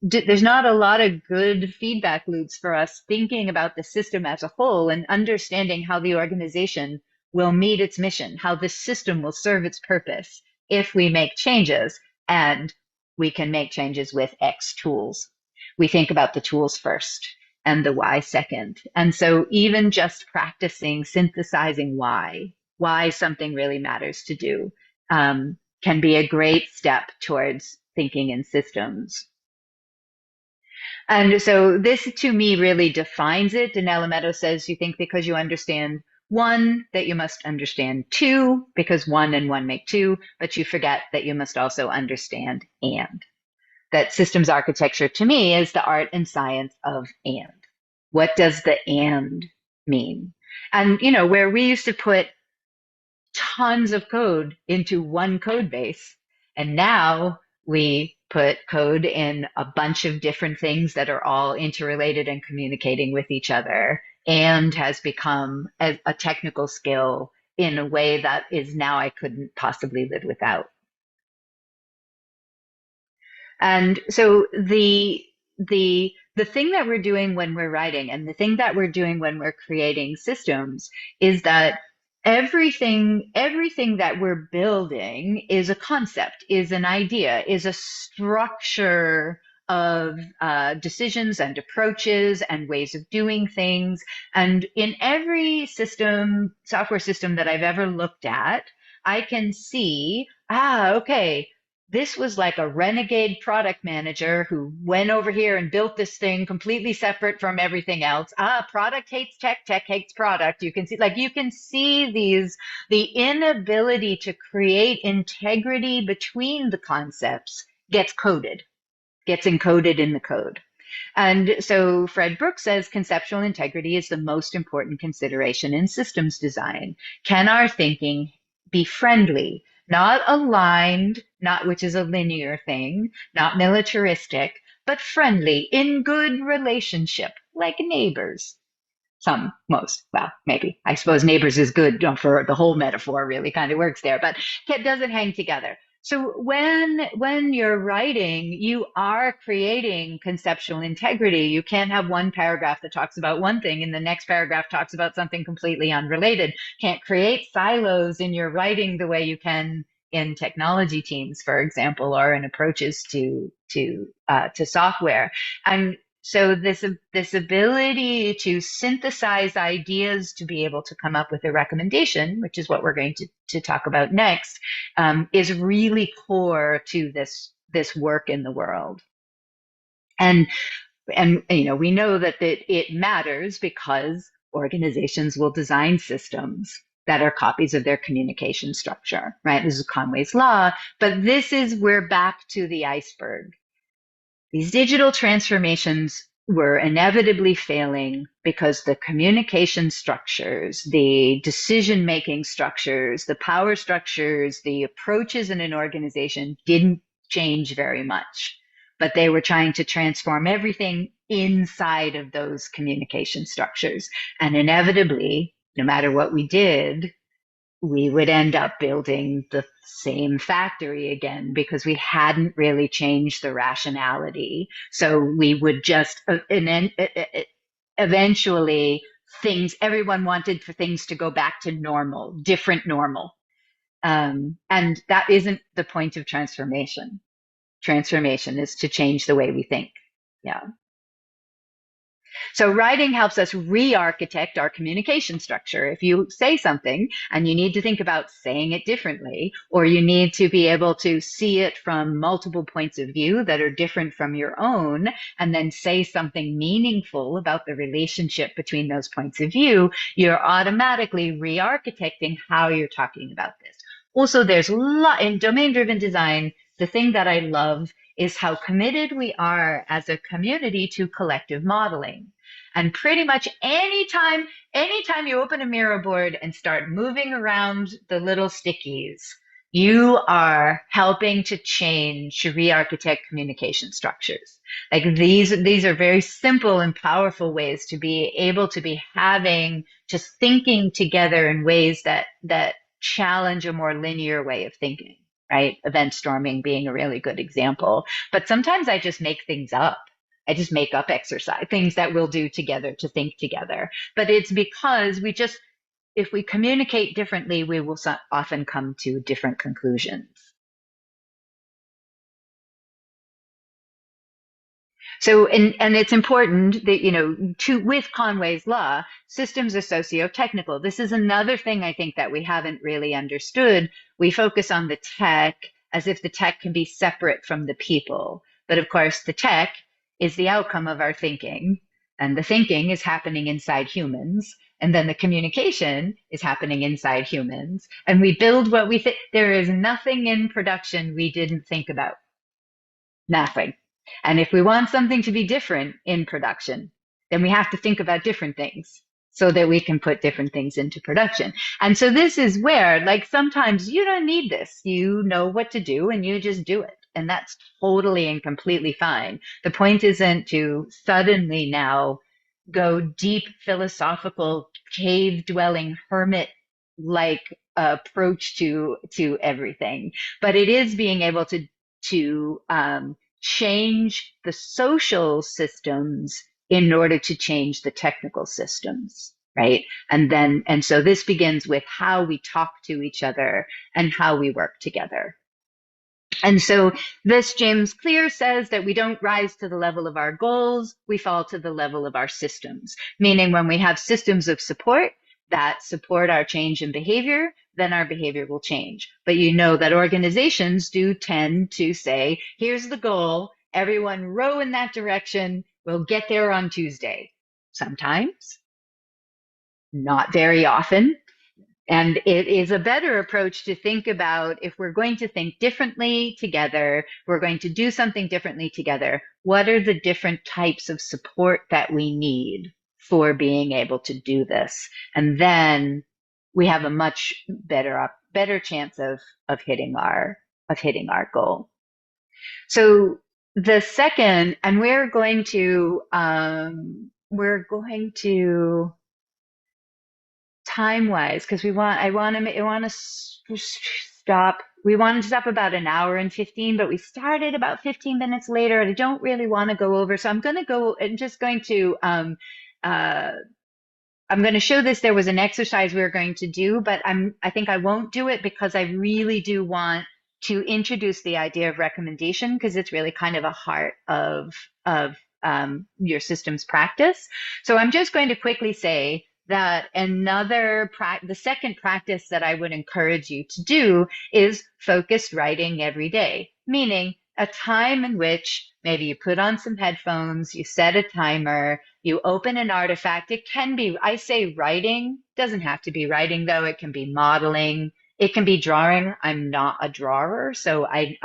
there's not a lot of good feedback loops for us thinking about the system as a whole and understanding how the organization will meet its mission, how the system will serve its purpose if we make changes, and we can make changes with X tools. We think about the tools first and the why second. And so even just practicing synthesizing why something really matters to do, can be a great step towards thinking in systems. And so this to me really defines it. Danella Meadow says you think because you understand one, that you must understand two, because one and one make two, but you forget that you must also understand and. That systems architecture to me is the art and science of and. What does the and mean? And, where we used to put tons of code into one code base, and now we put code in a bunch of different things that are all interrelated and communicating with each other, and has become a technical skill in a way that is now I couldn't possibly live without. And so the thing that we're doing when we're writing, and the thing that we're doing when we're creating systems, is that everything that we're building is a concept, is an idea, is a structure of decisions and approaches and ways of doing things. And in every software system that I've ever looked at, I can see, okay, this was like a renegade product manager who went over here and built this thing completely separate from everything else. Product hates tech, tech hates product. You can see the inability to create integrity between the concepts gets encoded in the code. And so Fred Brooks says conceptual integrity is the most important consideration in systems design. Can our thinking be friendly? Not aligned, which is a linear thing, not militaristic, but friendly, in good relationship, like neighbors. Maybe. I suppose neighbors is good for the whole metaphor, really kind of works there, but it doesn't hang together. So when you're writing, you are creating conceptual integrity. You can't have one paragraph that talks about one thing and the next paragraph talks about something completely unrelated. Can't create silos in your writing the way you can in technology teams, for example, or in approaches to software. And So this ability to synthesize ideas to be able to come up with a recommendation, which is what we're going to talk about next, is really core to this work in the world. And we know that it matters because organizations will design systems that are copies of their communication structure, right? This is Conway's law, but this is, we're back to the iceberg. These digital transformations were inevitably failing because the communication structures, the decision-making structures, the power structures, the approaches in an organization didn't change very much. But they were trying to transform everything inside of those communication structures. And inevitably, no matter what we did, we would end up building the same factory again because we hadn't really changed the rationality. So we would just, eventually everyone wanted for things to go back to normal, different normal. And that isn't the point of transformation. Transformation is to change the way we think. Yeah. So writing helps us re-architect our communication structure. If you say something and you need to think about saying it differently, or you need to be able to see it from multiple points of view that are different from your own, and then say something meaningful about the relationship between those points of view, you're automatically re-architecting how you're talking about this. Also, there's a lot in domain-driven design. The thing that I love is how committed we are as a community to collective modeling. And pretty much anytime you open a Miro board and start moving around the little stickies, you are helping to change, to re-architect communication structures. Like these are very simple and powerful ways to be able to be just thinking together in ways that challenge a more linear way of thinking. Right? Event storming being a really good example. But sometimes I just make things up. I just make up exercise, things that we'll do together to think together. But it's because if we communicate differently, we will often come to different conclusions. So, and it's important that, with Conway's law, systems are socio-technical. This is another thing I think that we haven't really understood. We focus on the tech as if the tech can be separate from the people. But of course, the tech is the outcome of our thinking, and the thinking is happening inside humans. And then the communication is happening inside humans. And we build what we think. There is nothing in production we didn't think about. Nothing. And if we want something to be different in production, then we have to think about different things so that we can put different things into production. And so this is where, like, sometimes you don't need this. You know what to do and you just do it. And that's totally and completely fine. The point isn't to suddenly now go deep philosophical, cave dwelling hermit like approach to everything, but it is being able to change the social systems in order to change the technical systems, right? And so this begins with how we talk to each other and how we work together. And so this James Clear says that we don't rise to the level of our goals, we fall to the level of our systems, meaning when we have systems of support that support our change in behavior, then our behavior will change. But you know that organizations do tend to say, here's the goal, everyone row in that direction, we'll get there on Tuesday. Sometimes, not very often. And it is a better approach to think about, if we're going to think differently together, we're going to do something differently together, what are the different types of support that we need for being able to do this? And then we have a much better chance of hitting our goal. So the second, and we're going to time-wise, because we wanted to stop about an hour and 15, but we started about 15 minutes later, and I don't really want to go over. So I'm going to go and just going to, I'm going to show this. There was an exercise we were going to do, but I think I won't do it because I really do want to introduce the idea of recommendation, because it's really kind of a heart of your systems practice. So I'm just going to quickly say that the second practice that I would encourage you to do is focused writing every day, meaning a time in which maybe you put on some headphones, you set a timer, you open an artifact. It can be, I say writing, doesn't have to be writing though. It can be modeling. It can be drawing. I'm not a drawer, so I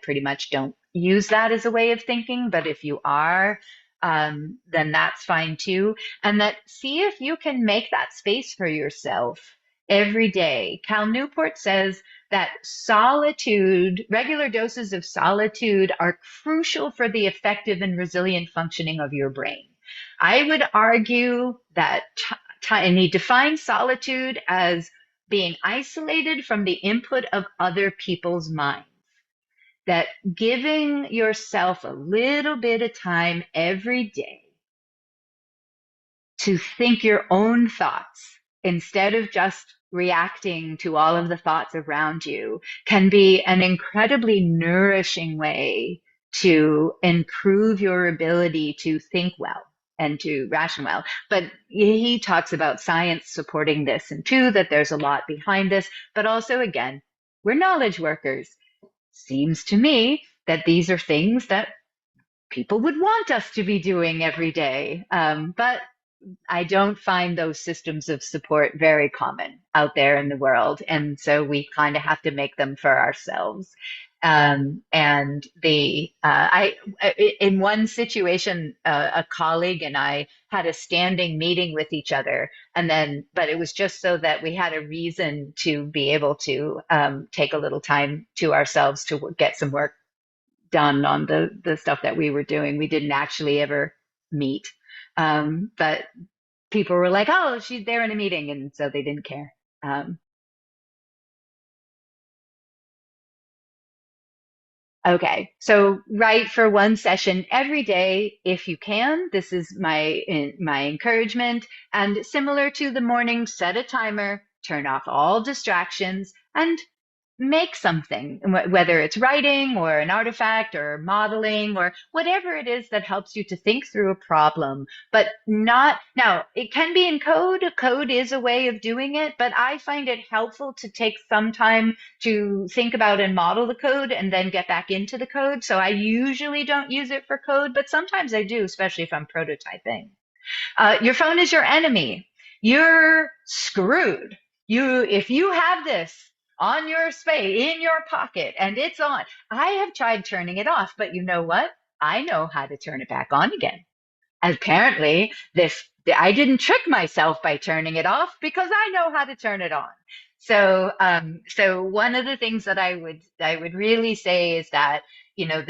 pretty much don't use that as a way of thinking. But if you are, then that's fine too. And that see if you can make that space for yourself every day. Cal Newport says that solitude, regular doses of solitude are crucial for the effective and resilient functioning of your brain. I would argue that, and he defines solitude as being isolated from the input of other people's minds. That giving yourself a little bit of time every day to think your own thoughts instead of just reacting to all of the thoughts around you can be an incredibly nourishing way to improve your ability to think well and to ration well. But he talks about science supporting this and too, that there's a lot behind this, but also again, we're knowledge workers. Seems to me that these are things that people would want us to be doing every day. But I don't find those systems of support very common out there in the world. And so we kind of have to make them for ourselves. In one situation, a colleague and I had a standing meeting with each other, but it was just so that we had a reason to be able to take a little time to ourselves to get some work done on the stuff that we were doing. We didn't actually ever meet, but people were like, "Oh, she's there in a meeting," and so they didn't care. Okay, so write for one session every day if you can. This is my encouragement. And similar to the morning, set a timer, turn off all distractions, and make something, whether it's writing or an artifact or modeling or whatever it is that helps you to think through a problem, but not now it can be in code. Code is a way of doing it, but I find it helpful to take some time to think about and model the code and then get back into the code. So I usually don't use it for code, but sometimes I do, especially if I'm prototyping. Your phone is your enemy. You're screwed. If you have this on your space, in your pocket, and it's on, I have tried turning it off, but you know what? I know how to turn it back on again. Apparently, I didn't trick myself by turning it off because I know how to turn it on. So, so one of the things that I would really say is that, you know,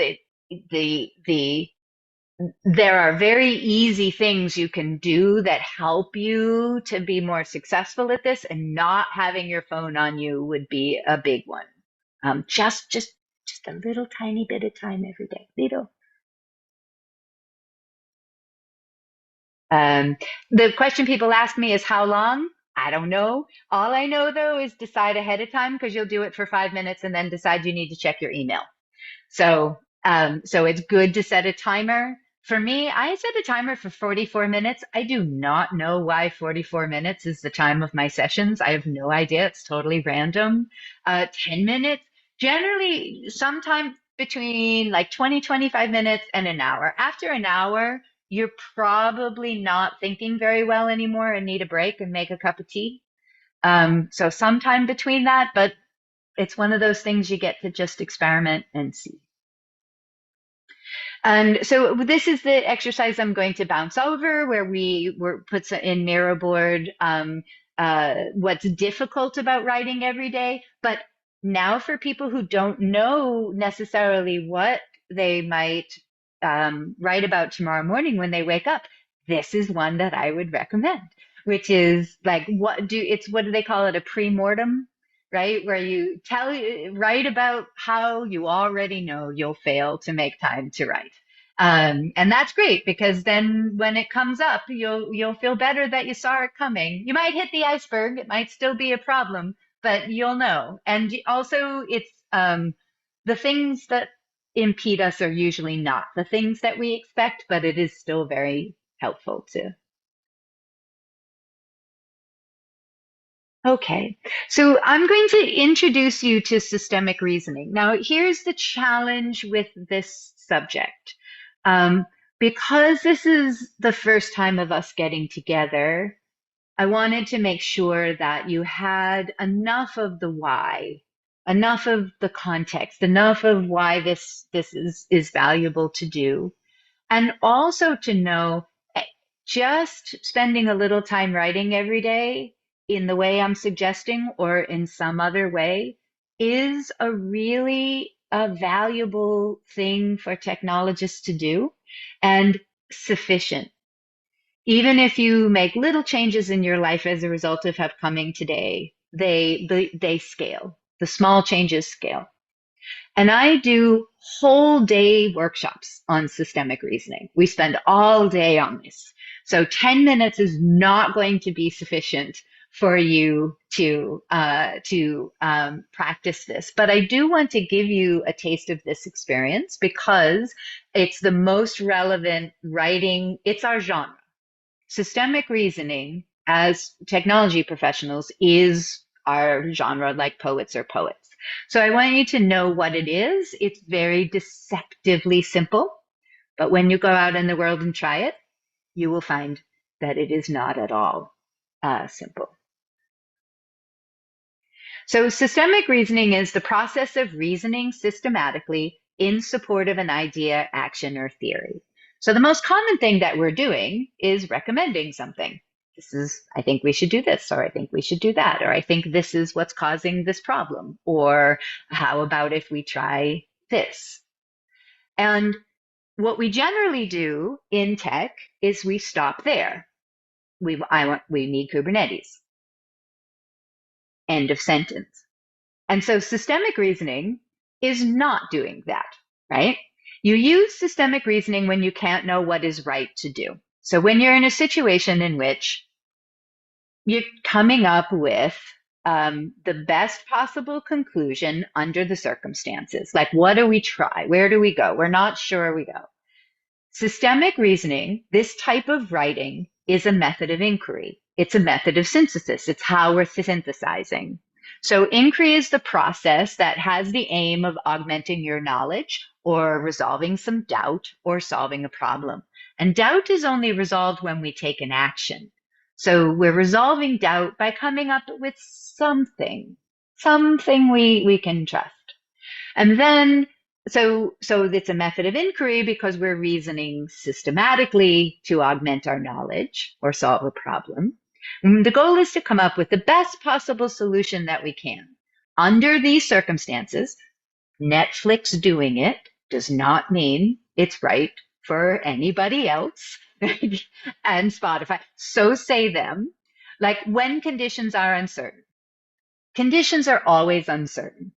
there are very easy things you can do that help you to be more successful at this, and not having your phone on you would be a big one. Just a little tiny bit of time every day. Little. The question people ask me is how long? I don't know. All I know though is decide ahead of time, because you'll do it for 5 minutes and then decide you need to check your email. So it's good to set a timer. For me, I set a timer for 44 minutes. I do not know why 44 minutes is the time of my sessions. I have no idea. It's totally random. 10 minutes, generally sometime between like 20, 25 minutes and an hour. After an hour, you're probably not thinking very well anymore and need a break and make a cup of tea. So sometime between that, but it's one of those things you get to just experiment and see. And so this is the exercise I'm going to bounce over, where we puts in Miraboard what's difficult about writing every day. But now for people who don't know necessarily what they might write about tomorrow morning when they wake up, this is one that I would recommend, which is like, what do they call it? A pre-mortem, right? Where you write about how you already know you'll fail to make time to write. And that's great, because then when it comes up, you'll feel better that you saw it coming. You might hit the iceberg. It might still be a problem, but you'll know. And also it's the things that impede us are usually not the things that we expect, but it is still very helpful to. Okay, so I'm going to introduce you to systemic reasoning. Now, here's the challenge with this subject. Because this is the first time of us getting together, I wanted to make sure that you had enough of the why, enough of the context, enough of why this is valuable to do, and also to know just spending a little time writing every day in the way I'm suggesting or in some other way is a really valuable thing for technologists to do and sufficient. Even if you make little changes in your life as a result of coming today, they scale. The small changes scale. And I do whole day workshops on systemic reasoning. We spend all day on this. So 10 minutes is not going to be sufficient for you to practice this. But I do want to give you a taste of this experience because it's the most relevant writing. It's our genre. Systemic reasoning as technology professionals is our genre, like poets are poets. So I want you to know what it is. It's very deceptively simple, but when you go out in the world and try it, you will find that it is not at all simple. So systemic reasoning is the process of reasoning systematically in support of an idea, action, or theory. So the most common thing that we're doing is recommending something. I think we should do this, or I think we should do that, or I think this is what's causing this problem, or how about if we try this? And what we generally do in tech is we stop there. We need Kubernetes. End of sentence. And so systemic reasoning is not doing that, right? You use systemic reasoning when you can't know what is right to do. So when you're in a situation in which you're coming up with the best possible conclusion under the circumstances, like what do we try? Where do we go? We're not sure we go. Systemic reasoning, this type of writing, is a method of inquiry. It's a method of synthesis. It's how we're synthesizing. So inquiry is the process that has the aim of augmenting your knowledge or resolving some doubt or solving a problem. And doubt is only resolved when we take an action. So we're resolving doubt by coming up with something we can trust. And then, so it's a method of inquiry because we're reasoning systematically to augment our knowledge or solve a problem. And the goal is to come up with the best possible solution that we can. Under these circumstances, Netflix doing it does not mean it's right for anybody else. And Spotify. So say them. Like when conditions are uncertain. Conditions are always uncertain.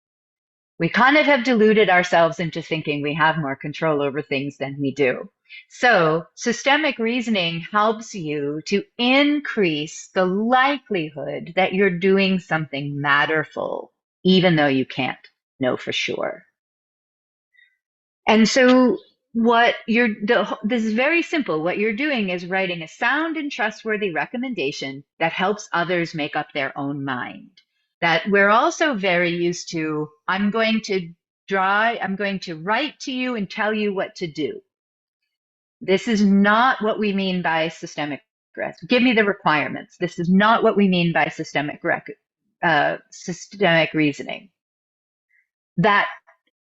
We kind of have deluded ourselves into thinking we have more control over things than we do. So systemic reasoning helps you to increase the likelihood that you're doing something matterful, even though you can't know for sure. And so this is very simple. What you're doing is writing a sound and trustworthy recommendation that helps others make up their own mind. That we're also very used to, I'm going to write to you and tell you what to do. This is not what we mean by systemic risk. Give me the requirements. This is not what we mean by systemic reasoning. That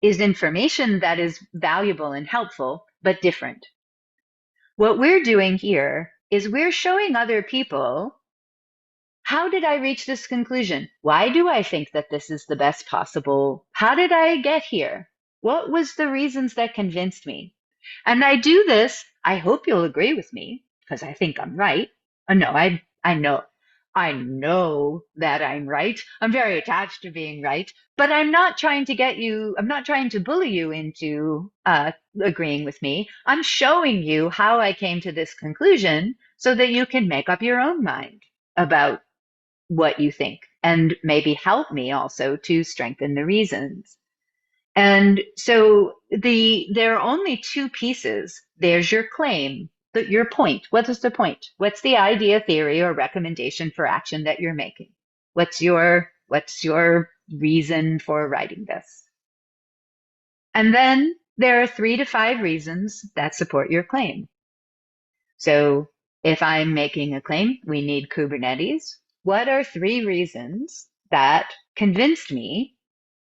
is information that is valuable and helpful, but different. What we're doing here is we're showing other people, how did I reach this conclusion? Why do I think that this is the best possible? How did I get here? What was the reasons that convinced me? And I do this, I hope you'll agree with me, because I think I'm right. No, I know that I'm right. I'm very attached to being right, but I'm not trying to bully you into agreeing with me. I'm showing you how I came to this conclusion so that you can make up your own mind about what you think and maybe help me also to strengthen the reasons. And And so there are only two pieces. There's your claim, your point. What is the point? What's the idea, theory, or recommendation for action that you're making? What's your reason for writing this? And then there are 3 to 5 reasons that support your claim. So if I'm making a claim, we need Kubernetes. What are 3 reasons that convinced me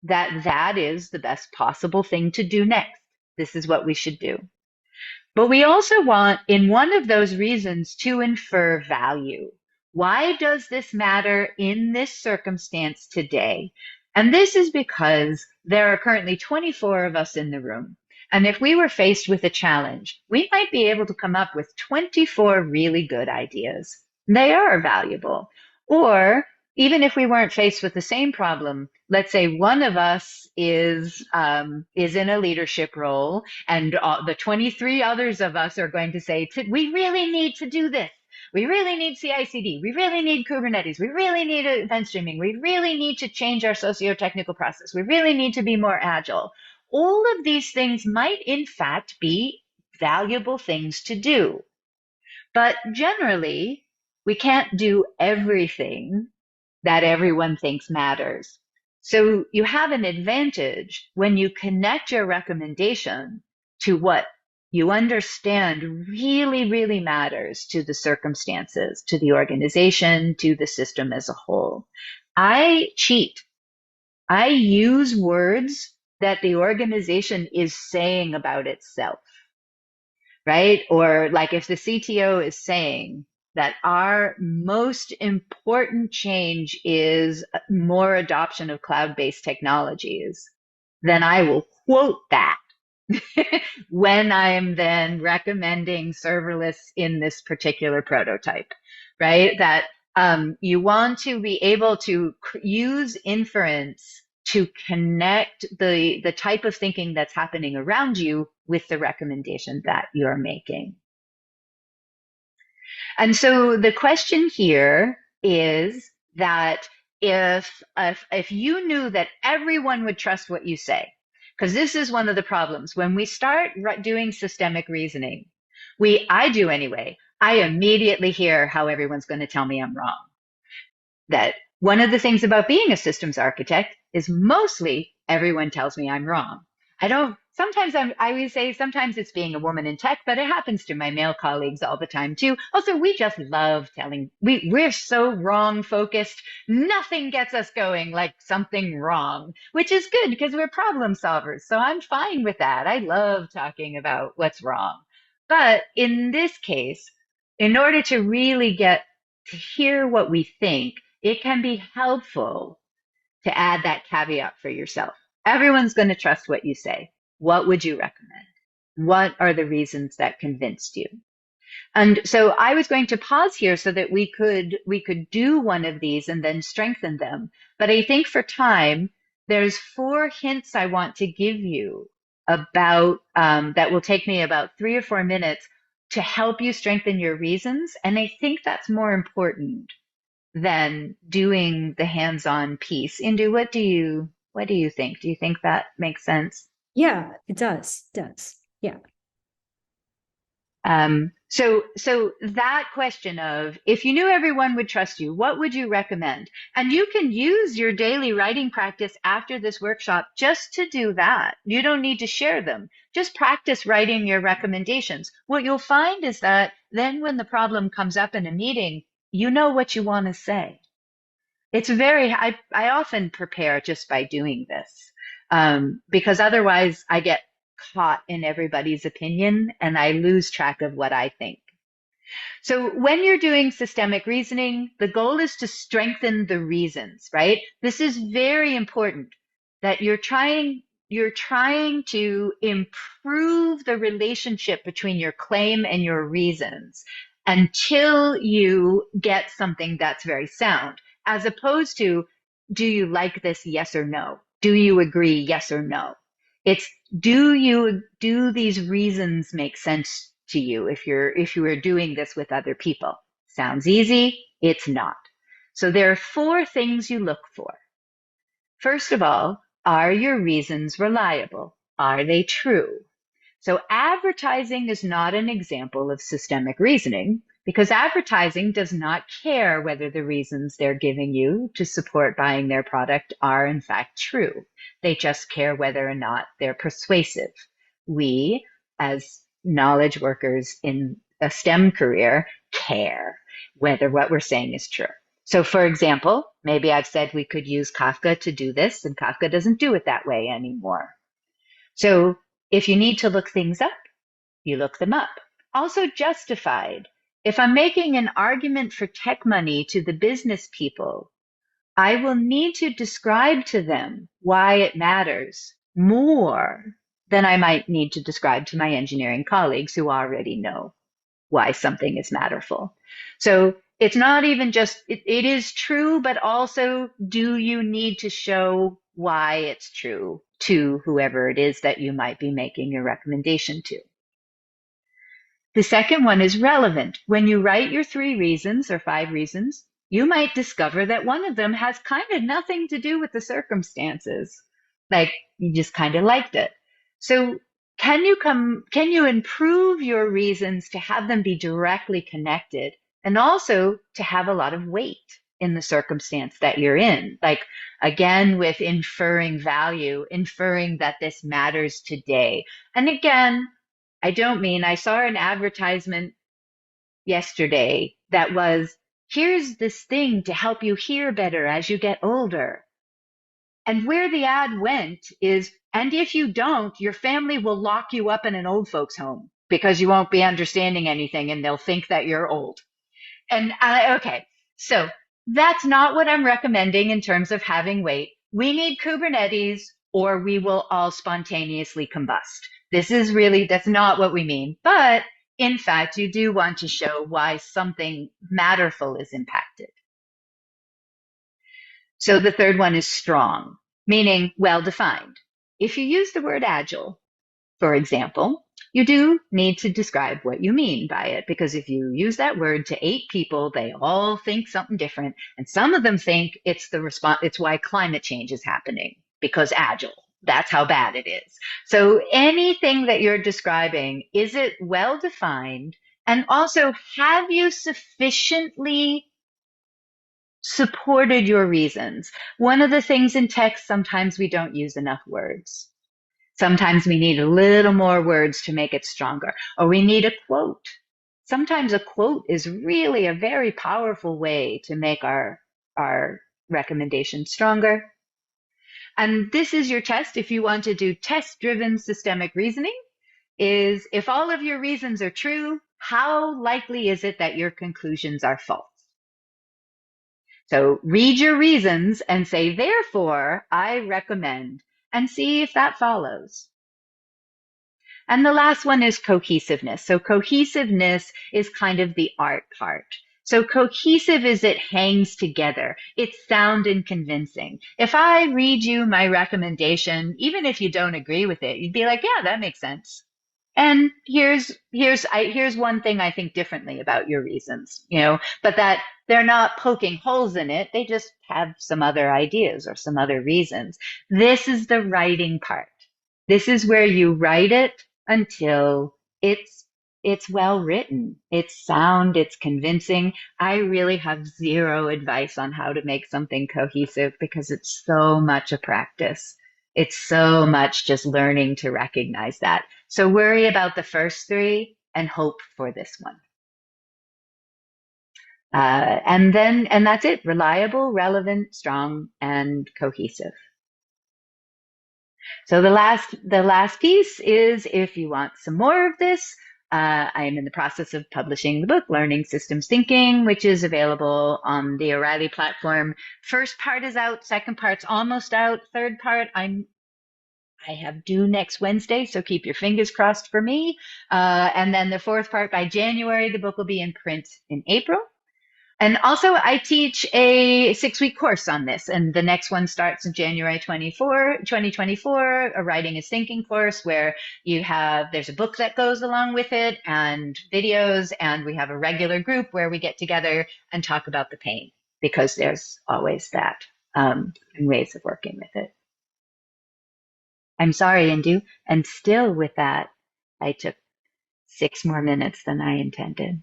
that that is the best possible thing to do next? This is what we should do. But we also want, in one of those reasons, to infer value. Why does this matter in this circumstance today? And this is because there are currently 24 of us in the room. And if we were faced with a challenge, we might be able to come up with 24 really good ideas. They are valuable. Or even if we weren't faced with the same problem, let's say one of us is in a leadership role, and the 23 others of us are going to say, we really need to do this. We really need CI/CD. We really need Kubernetes. We really need event streaming. We really need to change our socio-technical process. We really need to be more agile. All of these things might, in fact, be valuable things to do. But generally, we can't do everything that everyone thinks matters. So you have an advantage when you connect your recommendation to what you understand really, really matters to the circumstances, to the organization, to the system as a whole. I cheat. I use words that the organization is saying about itself, right? Or like if the CTO is saying that our most important change is more adoption of cloud-based technologies, then I will quote that when I'm then recommending serverless in this particular prototype, right? That you want to be able to use inference to connect the type of thinking that's happening around you with the recommendation that you're making. And so the question here is that if you knew that everyone would trust what you say, because this is one of the problems when we start doing systemic reasoning, I do anyway, I immediately hear how everyone's going to tell me I'm wrong. That one of the things about being a systems architect is mostly everyone tells me I'm wrong. I always say sometimes it's being a woman in tech, but it happens to my male colleagues all the time too. Also, we just love we're so wrong focused. Nothing gets us going like something wrong, which is good because we're problem solvers. So I'm fine with that. I love talking about what's wrong. But in this case, in order to really get to hear what we think, it can be helpful to add that caveat for yourself. Everyone's going to trust what you say. What would you recommend? What are the reasons that convinced you? And so I was going to pause here so that we could do one of these and then strengthen them. But I think for time, there's 4 hints I want to give you about that will take me about 3 or 4 minutes to help you strengthen your reasons. And I think that's more important than doing the hands-on piece. Indu, what do you think? Do you think that makes sense? Yeah, it does. Yeah. So that question of, if you knew everyone would trust you, what would you recommend? And you can use your daily writing practice after this workshop just to do that. You don't need to share them. Just practice writing your recommendations. What you'll find is that then when the problem comes up in a meeting, you know what you want to say. I often prepare just by doing this, because otherwise I get caught in everybody's opinion and I lose track of what I think. So when you're doing systemic reasoning, the goal is to strengthen the reasons, right? This is very important that you're trying to improve the relationship between your claim and your reasons until you get something that's very sound, as opposed to, do you like this? Yes or no? Do you agree? Yes or no? It's, do these reasons make sense to you if you are doing this with other people? Sounds easy. It's not. So there are 4 things you look for. First of all, Are your reasons reliable? Are they true? So advertising is not an example of systemic reasoning because advertising does not care whether the reasons they're giving you to support buying their product are in fact true. They just care whether or not they're persuasive. We, as knowledge workers in a STEM career, care whether what we're saying is true. So for example, maybe I've said we could use Kafka to do this, and Kafka doesn't do it that way anymore. So if you need to look things up, you look them up. Also justified. If I'm making an argument for tech money to the business people, I will need to describe to them why it matters more than I might need to describe to my engineering colleagues who already know why something is matterful. So it's not even just, it is true, but also do you need to show why it's true to whoever it is that you might be making your recommendation to. The second one is relevant. When you write your 3 reasons or 5 reasons, you might discover that one of them has kind of nothing to do with the circumstances. Like you just kind of liked it. So can you improve your reasons to have them be directly connected and also to have a lot of weight in the circumstance that you're in? Like again, with inferring value, inferring that this matters today. And again, I saw an advertisement yesterday that was, here's this thing to help you hear better as you get older. And where the ad went is, and if you don't, your family will lock you up in an old folks home because you won't be understanding anything and they'll think that you're old. And okay, so that's not what I'm recommending in terms of having weight. We need Kubernetes or we will all spontaneously combust. That's not what we mean. But in fact, you do want to show why something matterful is impacted. So the third one is strong, meaning well-defined. If you use the word agile, for example, you do need to describe what you mean by it, because if you use that word to 8 people, they all think something different. And some of them think it's why climate change is happening, because agile. That's how bad it is. So anything that you're describing, is it well defined? And also, have you sufficiently supported your reasons? One of the things in text, sometimes we don't use enough words. Sometimes we need a little more words to make it stronger, or we need a quote. Sometimes a quote is really a very powerful way to make our recommendation stronger. And this is your test if you want to do test-driven systemic reasoning, is if all of your reasons are true, how likely is it that your conclusions are false? So read your reasons and say, therefore, I recommend, and see if that follows. And the last one is cohesiveness. So cohesiveness is kind of the art part. So cohesive is it hangs together. It's sound and convincing. If I read you my recommendation, even if you don't agree with it, you'd be like, yeah, that makes sense. And here's one thing I think differently about your reasons, but that they're not poking holes in it. They just have some other ideas or some other reasons. This is the writing part. This is where you write it until it's well written, it's sound, it's convincing. I really have zero advice on how to make something cohesive because it's so much a practice. It's so much just learning to recognize that. So worry about the first 3 and hope for this one. And that's it. Reliable, relevant, strong, and cohesive. So the last piece is, if you want some more of this, I am in the process of publishing the book, Learning Systems Thinking, which is available on the O'Reilly platform. First part is out, second part's almost out, third part I have due next Wednesday, so keep your fingers crossed for me. And then the fourth part by January. The book will be in print in April. And also I teach a 6-week course on this, and the next one starts in January 2024, a writing is thinking course where there's a book that goes along with it and videos, and we have a regular group where we get together and talk about the pain, because there's always that, and ways of working with it. I'm sorry, Indu. And still with that, I took 6 more minutes than I intended.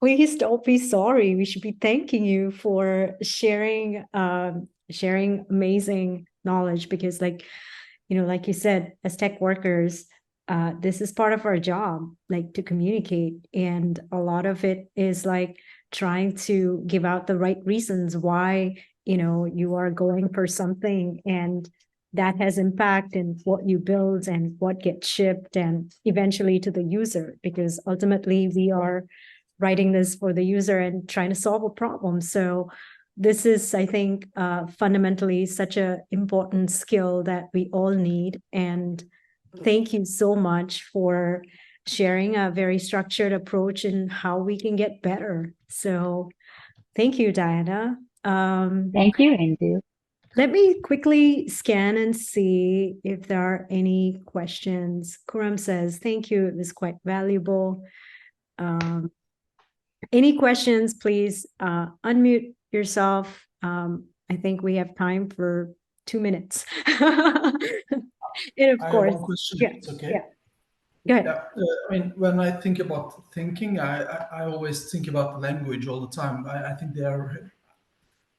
Please don't be sorry. We should be thanking you for sharing amazing knowledge, because like, like you said, as tech workers, this is part of our job, like to communicate. And a lot of it is like trying to give out the right reasons why, you are going for something, and that has impact in what you build and what gets shipped and eventually to the user, because ultimately we are writing this for the user and trying to solve a problem. So this is, I think, fundamentally such an important skill that we all need. And thank you so much for sharing a very structured approach in how we can get better. So thank you, Diana. Thank you, Indu. Let me quickly scan and see if there are any questions. Kuram says, thank you, it was quite valuable. Any questions, please unmute yourself. I think we have time for 2 minutes. And of I course, have one question, yeah, if it's okay. yeah. Go ahead. Yeah, I mean, when I think about thinking, I always think about language all the time. I think they are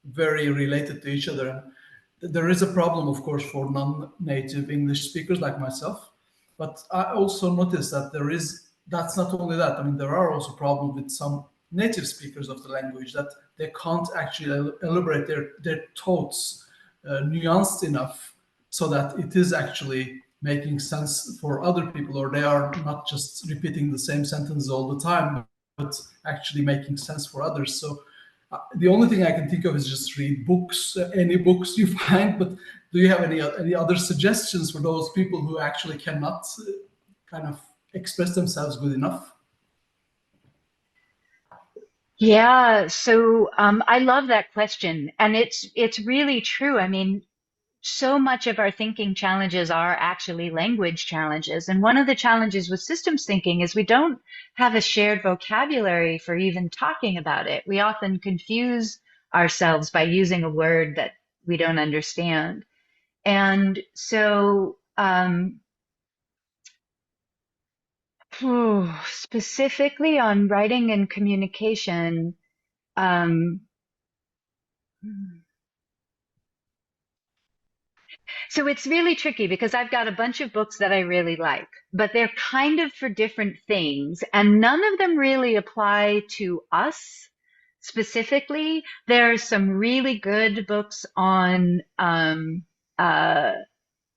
very related to each other. There is a problem, of course, for non-native English speakers like myself, but I also noticed that that's not only that. I mean, there are also problems with some native speakers of the language, that they can't actually elaborate their thoughts nuanced enough so that it is actually making sense for other people, or they are not just repeating the same sentence all the time, but actually making sense for others. So the only thing I can think of is just read books, any books you find. But do you have any other suggestions for those people who actually cannot kind of express themselves good enough? Yeah, so I love that question, and it's really true. I mean, so much of our thinking challenges are actually language challenges, and one of the challenges with systems thinking is we don't have a shared vocabulary for even talking about it. We often confuse ourselves by using a word that we don't understand, and so specifically on writing and communication. Um, So it's really tricky because I've got a bunch of books that I really like, but they're kind of for different things, and none of them really apply to us specifically. There are some really good books uh,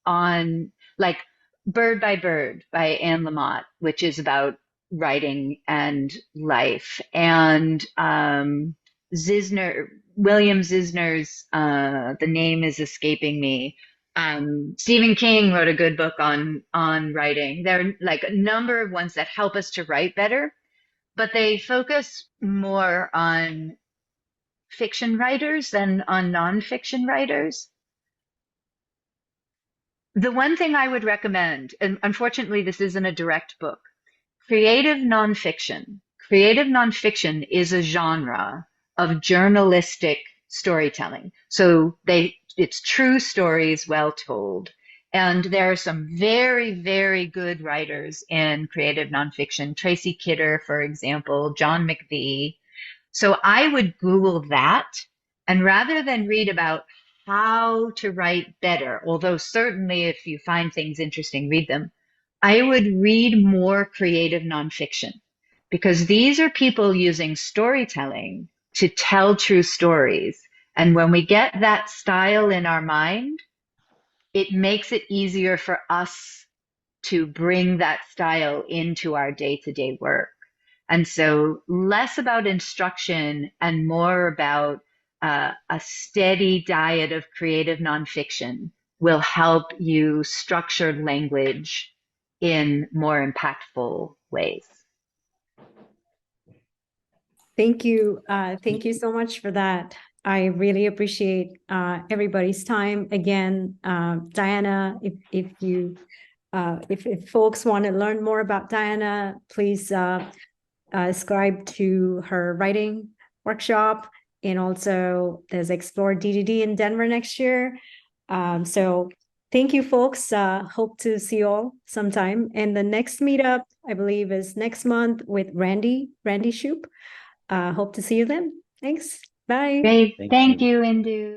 on like Bird by Bird by Anne Lamott, which is about writing and life, and Zisner, William Zisner's, the name is escaping me. Stephen King wrote a good book on writing. There are like a number of ones that help us to write better, but they focus more on fiction writers than on nonfiction writers. The one thing I would recommend, and unfortunately this isn't a direct book, creative nonfiction. Creative nonfiction is a genre of journalistic storytelling. So it's true stories well told. And there are some very, very good writers in creative nonfiction. Tracy Kidder, for example, John McVie. So I would Google that, and rather than read about how to write better, although certainly if you find things interesting, read them, I would read more creative nonfiction, because these are people using storytelling to tell true stories. And when we get that style in our mind, it makes it easier for us to bring that style into our day-to-day work. And so less about instruction and more about a steady diet of creative nonfiction will help you structure language in more impactful ways. Thank you. Thank you so much for that. I really appreciate everybody's time. Again, Diana, if folks want to learn more about Diana, please subscribe to her writing workshop. And also there's Explore DDD in Denver next year. So Thank you, folks. Hope to see you all sometime. And the next meetup, I believe, is next month with Randy Shoup. Hope to see you then. Thanks. Bye. Great. Thank Thank you. you, Indu.